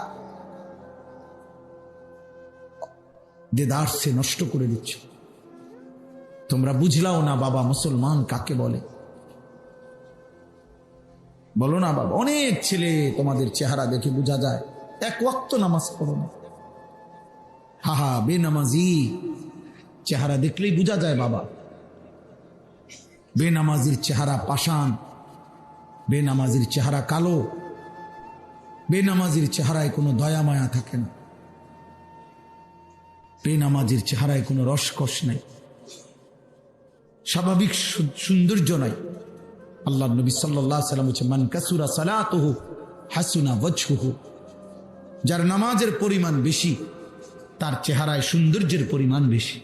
S1: দেদারসে নষ্ট করে দিচ্ছ। তোমরা বুঝলাও না বাবা মুসলমান কাকে বলে। বলো না বাবা, অনেক ছেলে তোমাদের চেহারা দেখে বোঝা যায় এক ওয়াক্ত নামাজ পড়ো না, হাহা বেনামাজি, চেহারা দেখলেই বোঝা যায় বাবা। বেনামাজির চেহারা পাষাণ, বেনামাজির চেহারা কালো, বেনামাজির চেহারায় কোনো দয়া মায়া থাকে না, বেনামাজির চেহারায় কোনো রসকস নেই, স্বাভাবিক সৌন্দর্য নাই। আল্লাহ নবী সাল্লাল্লাহু আলাইহি ওয়াসাল্লাম বলেছেন, মান কাসুরা সালাতুহু হাসুনা ওয়াজহুহু, যার নামাজের পরিমাণ বেশি তার চেহারায় সৌন্দর্যের পরিমাণ বেশি।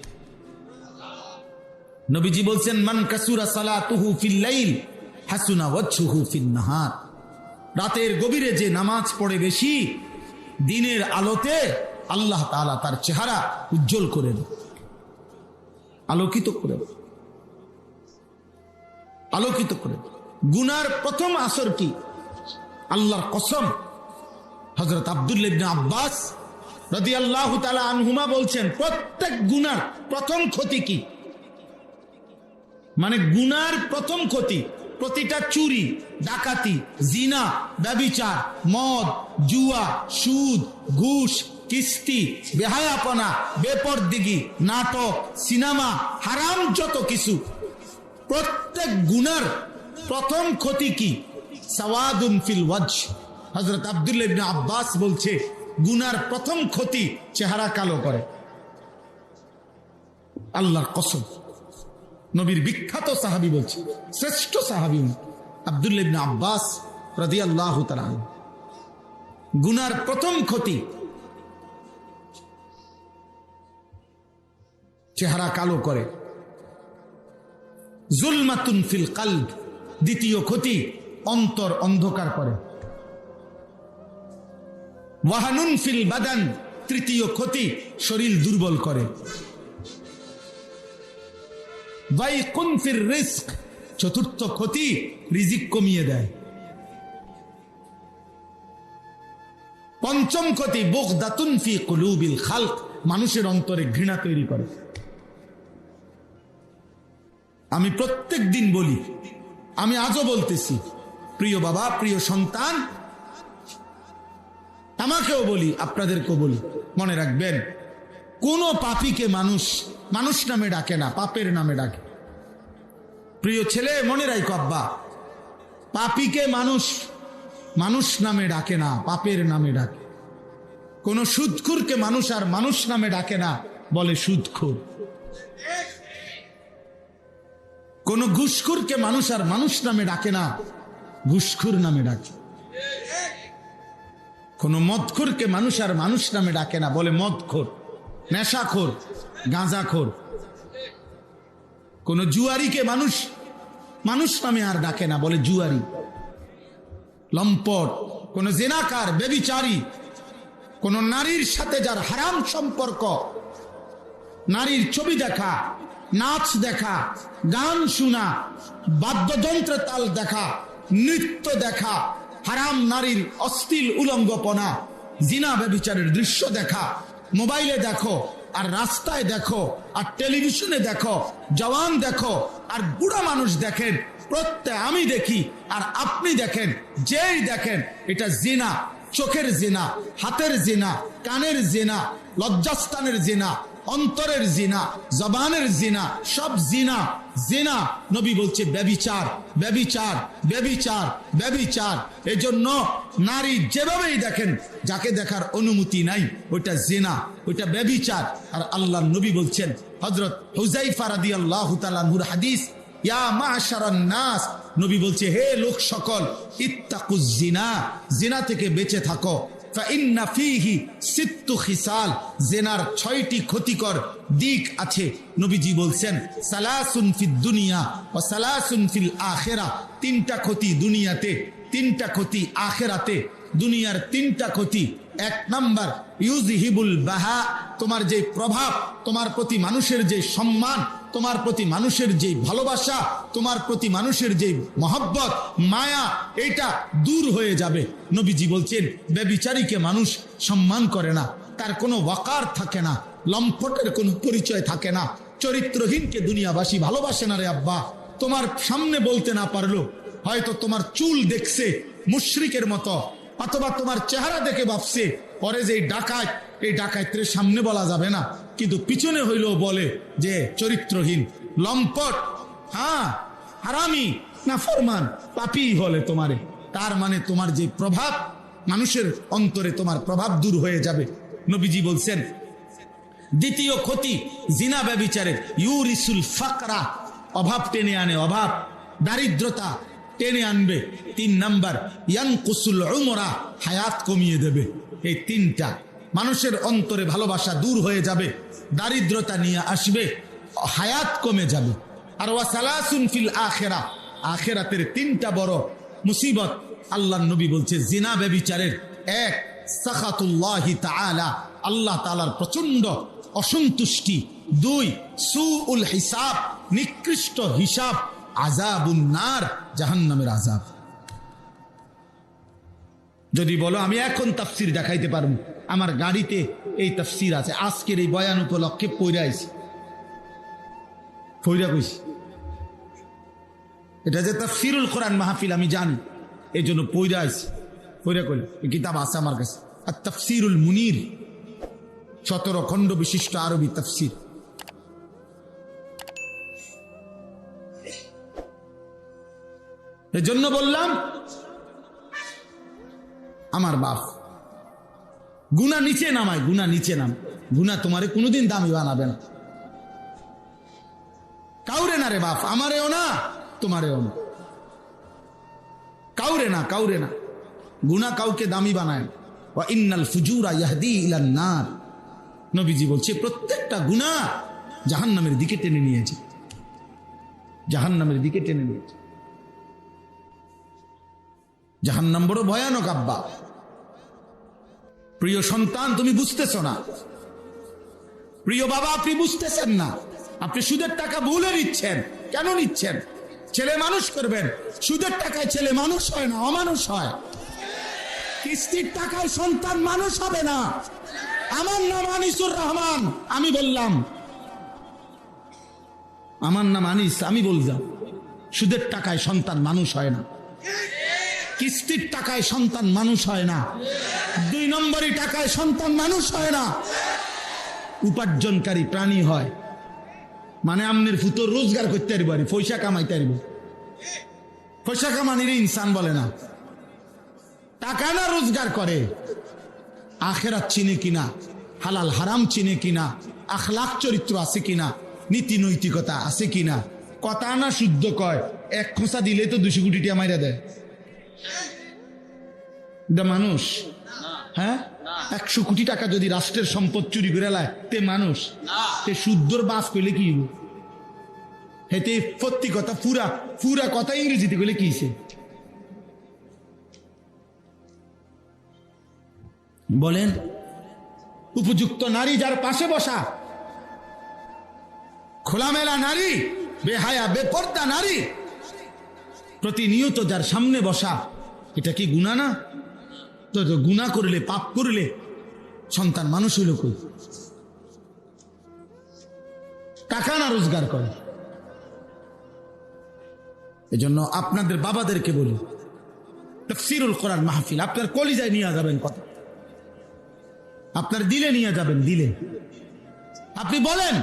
S1: নবীজি বলছেন, মান কাসুরা সালাতুহু ফিল লাইল হাসুনা ওয়াজহুহু ফিন নাহার, রাতের গভীরে যে নামাজ পড়ে বেশি, দিনের আলোতে আল্লাহ তাআলা তার চেহারা উজ্জ্বল করে দেন, আলোকিত করে দেন, আলোকিত করে দেন। গুনার প্রথম আসর কি? আল্লাহর কসম, হযরত আব্দুল্লাহ ইবনে আব্বাস রাদিয়াল্লাহু তাআলা আনহুমা বলছেন, প্রত্যেক গুনার প্রথম ক্ষতি কি? মানে গুনার প্রথম ক্ষতি, প্রতিটা চুরি, ডাকাতি, জিনা, ব্যভিচার, মদ, জুয়া, সুদ, ঘুষ, কিস্তি, বেহায়াপনা, বেপরদিগি, নাটক, সিনেমা, হারাম যত কিছু, প্রত্যেক গুনার প্রথম ক্ষতি কি? সাওয়াদুন ফিল ওয়াজহ। হযরত আব্দুল্লাহ ইবনে আব্বাস বলছে গুনার প্রথম ক্ষতি চেহারা কালো করে। আল্লাহর কসম, নবীর বিখ্যাত সাহাবী বলছে, শ্রেষ্ঠ সাহাবী আব্দুল্লাহ ইবনে আব্বাস রাদিয়াল্লাহু তাআলা। গুনার প্রথম ক্ষতি চেহারা কালো করে। জুলমাতুন ফিল কলব, দ্বিতীয় ক্ষতি অন্তর অন্ধকার করে। ওয়াহানুন ফিল বাদান, তৃতীয় ক্ষতি শরীর দুর্বল করে। দাইকুন ফির রিজক, চতুর্থ ক্ষতি রিজিক কমিয়ে দেয়। পঞ্চম ক্ষতি বুগদাতুন ফি কুলুবিল খালক, মানুষের অন্তরে ঘৃণা তৈরি করে। আমি প্রত্যেক দিন বলি, আমি আজও বলতেছি, প্রিয় বাবা, প্রিয় সন্তান, আমাকেও বলি, আপনাদেরকেও বলি, মনে রাখবেন, কোন পাপীকে মানুষ মানুষ নামে ডাকে না, পাপের নামে ডাকে। প্রিয় ছেলে, মনে রাখো আব্বা, পাপীকে মানুষ মানুষ নামে ডাকে না, পাপের নামে ডাকে। কোন সুদখোরকে মানুষ আর মানুষ নামে ডাকে না, বলে সুদখোর। কোন ঘুষখোরকে মানুষ আর মানুষ নামে ডাকে না, ঘুষখোর নামে ডাকে। কোন মদখোরকে মানুষ আর মানুষ নামে ডাকে না, বলে মদখোর, নেশাখোর, গাঁজাখোর। কোন জুয়ারিকে মানুষ মানুষ নামে আর ডাকে না, বলে জুয়ারি, লম্পট। কোন জেনাকার, ব্যভিচারী, কোন নারীর সাথে যার হারাম সম্পর্ক, নারীর ছবি দেখা, নাচ দেখা, গান শোনা, বাদ্যযন্ত্র তাল দেখা, নৃত্য দেখা, হারাম নারীর অশ্লীল উলঙ্গপনা, জিনা ব্যভিচারের দৃশ্য দেখা, মোবাইলে দেখো আর রাস্তায় দেখো আর টেলিভিশনে দেখো, জওয়ান দেখো আর বুড়া মানুষ দেখেন, প্রত্যেক আমি দেখি আর আপনি দেখেন, যেই দেখেন, এটা জিনা। চোখের জিনা, হাতের জিনা, কানের জিনা, লজ্জাস্থানের জিনা, অন্তরের জিনা, জবানের জিনা, সব জিনা। জিনা, নবী বলছে ব্যভিচার, ব্যভিচার, ব্যভিচার, ব্যভিচার। এজন্য নারী যেভাবেই দেখেন, যাকে দেখার অনুমতি নাই, ওইটা জিনা, ওইটা ব্যভিচার। আর আল্লাহর নবী বলছেন, হযরত হুযায়ফা রাদিয়াল্লাহু তাআলা আনহুর হাদিস, ইয়া মা'শারান নাস, নবী বলছে, হে লোক সকল, ইত্তাকুজ জিনা, জিনা থেকে বেঁচে থাকো। ফাইন্না ফীহি সিত্তু খিসাল, জিনার 6টি ক্ষতিকর দিক আছে। নবীজি বলছেন, সালাসুন ফিদ দুনিয়া ওয়া সালাসুন ফিল আখিরা, 3টা ক্ষতি দুনিয়াতে, 3টা ক্ষতি আখিরাতে। দুনিয়ার 3টা ক্ষতি, 1 নাম্বার ইউযহিবুল বাহা, তোমার যে প্রভাব, তোমার প্রতি মানুষের যে সম্মান, তোমার প্রতি মানুষের যে ভালোবাসা, তোমার প্রতি মানুষের যে মহব্বত, মায়া, এটা দূর হয়ে যাবে। নবীজি বলছেন, ব্যভিচারীকে মানুষ সম্মান করে না, তার কোনো ওয়াকার থাকে না, লম্পটের কোনো পরিচয় থাকে না। চরিত্রহীনকে দুনিয়াবাসী ভালোবাসে না রে আব্বা। তোমার সামনে বলতে না পারলো, হয়তো তোমার চুল দেখছে মুশরিকের মতো, অথবা তোমার চেহারা দেখে ভাবছে পরে যে ডাকাত, এই ডাকাতের সামনে বলা যাবে না, কিন্তু পিছনে হইলেও বলে যে চরিত্রহীন, লম্পট, হ্যাঁ হারামি, নাফরমান, পাপী বলে তোমারে। তার মানে তোমার যে প্রভাব, মানুষের অন্তরে তোমার প্রভাব দূর হয়ে যাবে। নবীজি বলছেন, দ্বিতীয় ক্ষতি জিনা ব্যভিচারের, ইউরিসুল ফাকরা, অভাব টেনে আনে, অভাব, দারিদ্রতা টেনে আনবে। 3 নাম্বার ইয়ানকুসুল উমরা, হায়াত কমিয়ে দেবে। এই 3টা, মানুষের অন্তরে ভালোবাসা দূর হয়ে যাবে, দারিদ্রতা নিয়ে আসবে, হায়াত কমে যাবে। আর ওয়া সালাসুন ফিল আখিরা, আখিরাতের 3টা বড় মুসিবত আল্লাহর নবী বলছে, জিনা ব্যভিচারের 1 সাখাতুল্লাহি তাআলা, আল্লাহ তাআলার প্রচন্ড অসন্তুষ্টি। 2 সুউল হিসাব, নিকৃষ্ট হিসাব। আযাবুন নার, জাহান্নামের আযাব। যদি বলো আমি এখন তাফসীর দেখাইতে পারবো, আমার গাড়িতে এই তাফসীর আছে, আজকের এই বয়ান উপলক্ষে পইরা আইছি, পইরা কইছি। এটা যে তাফসীরুল কোরআন মাহফিল আমি জানি, এই জন্য পইরা আইছি, পইরা কইলে এই কিতাব আছে আমার কাছে, আর তাফসীরুল মুনির, 17 খণ্ড বিশিষ্ট আরবি তাফসীর। এজন্য বললাম আমার বাপ। গুনাহ নিচে নামায়, গুনাহ নিচে নাম। গুনাহ তোমারে কোনোদিন দামি বানাবে না, কাউরে না রে বাপ, আমারেও না তোমারেও না, কাউরে না, কাউরে না। গুনাহ কাউকে দামি বানায়। ওয়া ইন্নাল ফুজুরা ইয়াহদি ইলান নার, নবীজি বলছে প্রত্যেকটা গুনাহ জাহান্নামের দিকে টেনে নিয়েছে, জাহান্নামের দিকে টেনে নিয়েছে। জাহান্নাম বড় ভয়ানক আব্বা। প্রিয় সন্তান, তুমি বুঝতেছ না। প্রিয় বাবা, আপনি বুঝতেছেন না। আপনি সুদের টাকা ভুলে নিচ্ছেন। কেন নিচ্ছেন? ছেলে মানুষ করবেন, সুদের টাকায় ছেলে মানুষ হয় না, অমানুষ হয়। কিস্তির টাকায় সন্তান মানুষ হবে না। আমার নাম আনিসুর রহমান, আমি বললাম, আমার নাম আনিস, আমি বললাম সুদের টাকায় সন্তান মানুষ হয় না, কিস্তির টাকায় সন্তান মানুষ হয় না, 2 নম্বরই টাকায় সন্তান মানুষ হয় না। উপার্জনকারী প্রাণী হয়, মানে আমনের ফুতর রোজগার করতে পারি, পয়সা কামাইতে পারব। পয়সা কামানির ইনসান বলে না। টাকা না রোজগার করে, আখেরাত চিনে কিনা, হালাল হারাম চিনে কিনা, আখলাক চরিত্র আছে কিনা, নীতি নৈতিকতা আছে কিনা, কথা না শুদ্ধ কয়, 1 খোঁচা দিলে তো 200 কোটি টাকা মাইরা দেয়। মানুষ? হ্যাঁ, 100 কোটি টাকা যদি রাষ্ট্রের সম্পদ চুরি করে লায়, তে মানুষ? তে শুদ্ধর বাস কইলে কি হইব? হেতে সত্যি কথা, পুরা পুরা কথা ইংরেজিতে কইলে কি হইছে বলেন? উপযুক্ত নারী যার পাশে বসা, খোলামেলা নারী, বেহায়া বেপর্দা নারী প্রতিনিয়ত যার সামনে বসা, এটা কি গুনাহ না? তো গুনাহ করলে, পাপ করলে সন্তান মানুষ হইল কই? টাকা না রোজগার করে। এজন্য আপনাদের বাবাদেরকে বলি, তাফসীরুল কোরআন মাহফিল আপনার কলিজায় নিয়ে যাবেন, কথা আপনার দিলে নিয়ে যাবেন, দিলে। আপনি বলেন,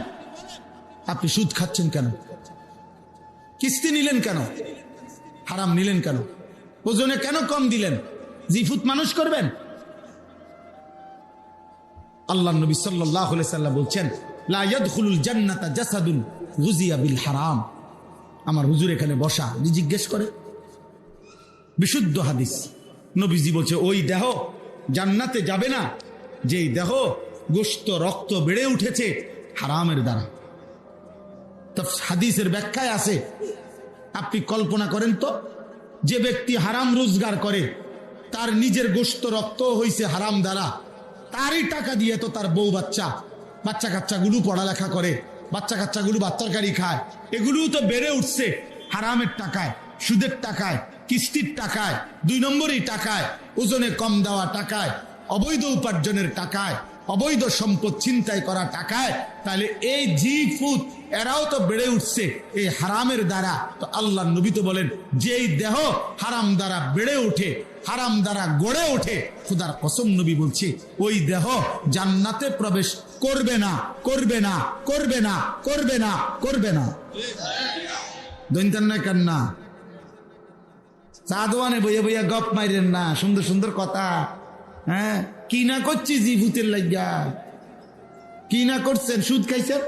S1: আপনি সুদ খাচ্ছেন কেন? কিস্তি নিলেন কেন? হারাম নিলেন কেন? ওজনে কেন কম দিলেন? জিফুত মানুষ করবেন? আল্লাহ নবী সাল্লাল্লাহু আলাইহি সাল্লাম বলছেন, লা ইয়াদখুলুল জান্নাতা জাসাদুন গুযিয়া বিল হারাম। আমার হুজুর এখানে বসা, জিজ্ঞেস করে, বিশুদ্ধ হাদিস। নবীজি বলছে, ওই দেহ জান্নাতে যাবে না যেই দেহ গোশত রক্ত বেড়ে উঠেছে হারামের দ্বারা। হাদিসের ব্যাখ্যায় আছে, আপনি কল্পনা করেন তো, যে ব্যক্তি হারাম রোজগার করে, তার নিজের গোশত রক্ত হইছে হারাম দ্বারা, তারই টাকা দিয়ে তো তার বউ বাচ্চা কাচ্চাগুলো পড়ালেখা করে, বাচ্চা কাচ্চাগুলো বাচ্চাকারি খায়, এগুলোও তো বেড়ে উঠছে হারামের টাকায়, সুদের টাকায়, কিস্তির টাকায়, 2 নম্বরই টাকায়, ওজনে কম দেওয়া টাকায়, অবৈধ উপার্জনের টাকায়, অবৈধ সম্পদ ছিনতাই করা টাকায়। তাহলে এই জি ফুত এরাও তো বেড়ে উঠছে এই হারামের দ্বারা। তো আল্লাহ নবী তো বলেন, যেই দেহ হারাম দ্বারা বেড়ে ওঠে, হারাম দ্বারা গড়ে ওঠে, খুদার কসম নবী বলছে, ওই দেহ জান্নাতে প্রবেশ করবে না, করবে না, করবে না, করবে না, করবে না। দৈন্তান না কান্না, চা দোয়ানে বইয়া বইয়া গপ মাইরেন না, সুন্দর সুন্দর কথা। হ্যাঁ, কি না করছি জি ভূতের লাগিয়া? কি না করছেন? সুদ খাইছেন?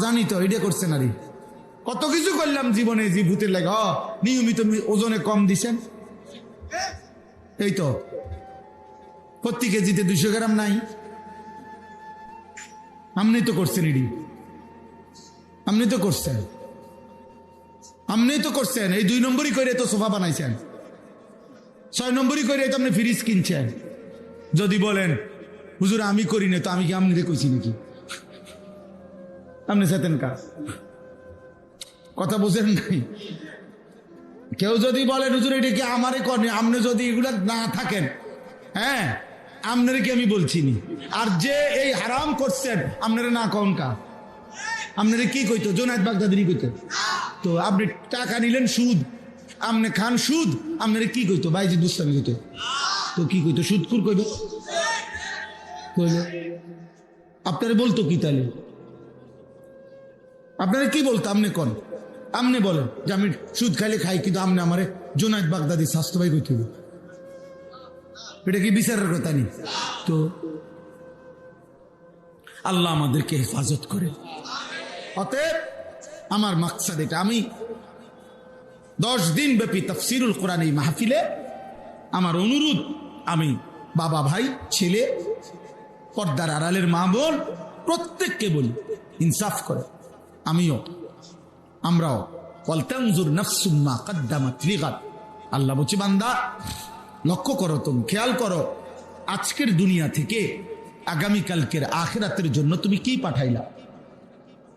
S1: জানি তো, এটা করছেন। আরে কত কিছু করলাম জীবনে জি ভূতের লাগে। নিয়মিত ওজনে কম দিছেন, এই তো প্রতি কেজিতে 200 গ্রাম নাই, আপনি তো করছেন। এডি আপনি তো করছেন, আপনি তো করছেন। এই 2 নম্বরই করে তো সোফা বানাইছেন, 6 নম্বরই করে তো আপনি ফ্রিজ কিনছেন। যদি বলেন হুজুর আমি করি না, তো আমি কি আপনি কইছি নাকি? আপনি চেতেন কাজ, কথা বোঝেন নাই। কেউ যদি বলেন হুজুর এটা কি আমারে করেন, আপনি যদি এগুলা না থাকেন, হ্যাঁ আপনারে কি আমি বলছি নি? আর যে এই হারাম করছেন আপনারা না কন কা, আপনারা কি কইতো? জোনায়েদ বাগদাদি কইতো। তো আপনি টাকা নিলেন সুদ, আপনি খান সুদ, আপনারা কি কইতো? বাইজি দুস্তামি কইতো। তো কি কইতো? সুদকুর কইতো। আপনারা বলতো কি তাহলে? আপনারা কি বলতো? আপনি কোন, আপনি বলেন যে আমি সুদ খাইলে খাই, কিন্তু আপনি আমারে জোনায়েদ বাগদাদি স্বাস্থ্য ভাই কইতে। এটা কি বিচারের কথা নেই তো? আল্লাহ আমাদেরকে হেফাজত করে। অতএব আমার মাকসাদ এটা, আমি 10 দিন ব্যাপী তাফসীরুল কোরআন এই মাহফিলে আমার অনুরোধ, আমি বাবা ভাই ছেলে পর্দার আড়ালের মা বোন প্রত্যেককে বলি, ইনসাফ করে, আমিও আমরাও, ওয়ালতানজুর নাফসুম মা কদ্দামাত লিগাদ। আল্লাহ বলছে বান্দা লক্ষ্য করো, তুমি খেয়াল করো আজকের দুনিয়া থেকে আগামীকালকের আখিরাতের জন্য তুমি কি পাঠাইলা।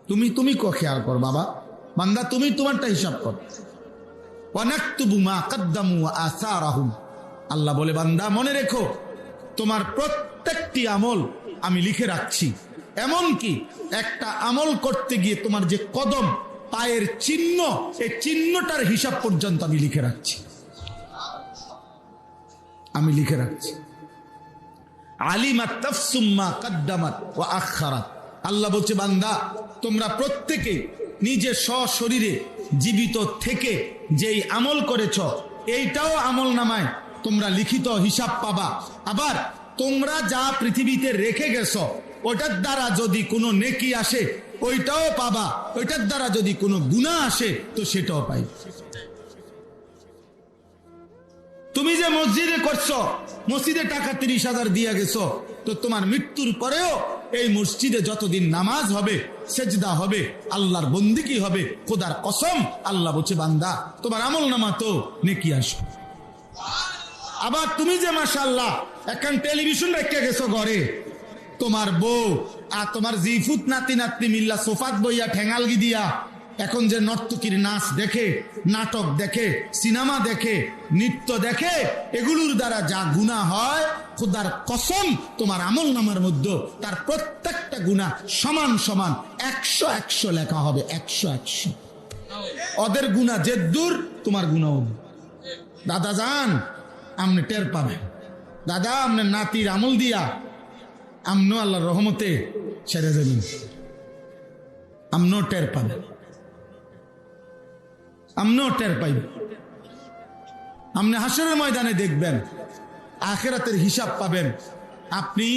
S1: তুমি খেয়াল করো বাবা, বান্দা তুমি তোমারটা হিসাব করো। ওয়ানাকতুবু মা কদ্দামু ওয়া আসারাহুম। আল্লাহ বলে বান্দা মনে রেখো তোমার প্রত্যেকটি আমল আমি লিখে রাখছি। এমনকি একটা আমল করতে গিয়ে তোমার যে কদম পায়ের চিহ্ন, এই চিহ্নটার হিসাব পর্যন্ত আমি লিখে রাখছি, আমি লিখে রাখছি। আলিমাত তাফসুম মা কদ্দামাত ওয়া আখারাত। আল্লাহ বলছে বান্দা তোমরা প্রত্যেকে নিজে সশরীরে জীবিত থেকে যেই আমল করেছ এইটাও আমল নামায় তোমরা লিখিত হিসাব পাবা। আবার তোমরা যা পৃথিবীতে রেখে গেছো ওটার দ্বারা যদি কোনো নেকি আসে ওইটাও পাবা, ওইটার দ্বারা যদি কোনো গুনাহ আসে তো সেটাও পাই। তুমি যে মসজিদে করছো, মসজিদে টাকা 30,000 দিয়ে গেছো, তো তোমার মৃত্যুর পরেও এই মসজিদে যতদিন নামাজ হবে, সেজদা হবে, আল্লাহর বন্দেগী হবে, খোদার কসম আল্লাহ বলছে বান্দা তোমার আমল নামা তো নেকি আসবে। আবার তুমি যে মাশাআল্লাহ এখন টেলিভিশন রেখে গেছো ঘরে, তোমার বউ আর তোমার জিফুত নাতি নাতনি মিল্লা সোফাত বইয়া ঠেঙ্গালগি দিয়া এখন যে নর্তকীর নাচ দেখে, নাটক দেখে, সিনেমা দেখে, নৃত্য দেখে, এগুলোর দ্বারা যা গুনাহ হয় খোদার কসম তোমার আমল নামার মধ্যে তার প্রত্যেকটা গুনাহ সমান সমান 100 লেখা হবে। 100 ওদের গুনাহ যে দূর তোমার গুনাহ হবে। দাদা যান আমনে টের পাবেন, দাদা আমনের নাতির আমল দিয়া আমনো আল্লাহর রহমতে ছেড়ে যাবেন, আমনো টের পাবেন, আমনো টের পাইবেন। আপনি হাসরের ময়দানে দেখবেন, আখিরাতের হিসাব পাবেন। আপনি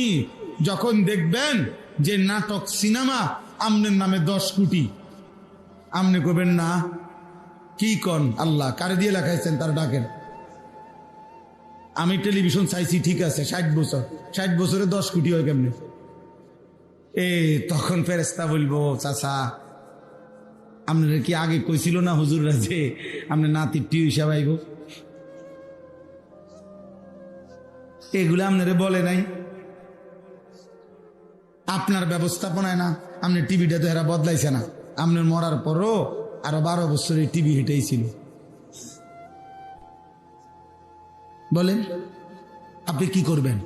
S1: যখন দেখবেন যে নাটক সিনেমা আমনের নামে 10 কোটি, আপনি করবেন না কি কন আল্লাহ কারে দিয়ে লেখাইছেন তার ডাকেন। আমি টেলিভিশন চাইছি ঠিক আছে 60 বছর, 60 বছরে 10 কোটি হয় কেমনে? তখন ফেরেশতা বলবো চাচা আপনারা কি আগে কইছিল না হুজুররা যে আপনার নাতির টিউ হিসাব আইব? এগুলো আপনারা বলে নাই, আপনার ব্যবস্থাপনায় না, আপনার টিভিটা তো এরা বদলাইছে না। আপনার মরার পরও আরো 12 বছরের টিভি হেঁটেই ছিল। বলেন আপনি কি করবেন?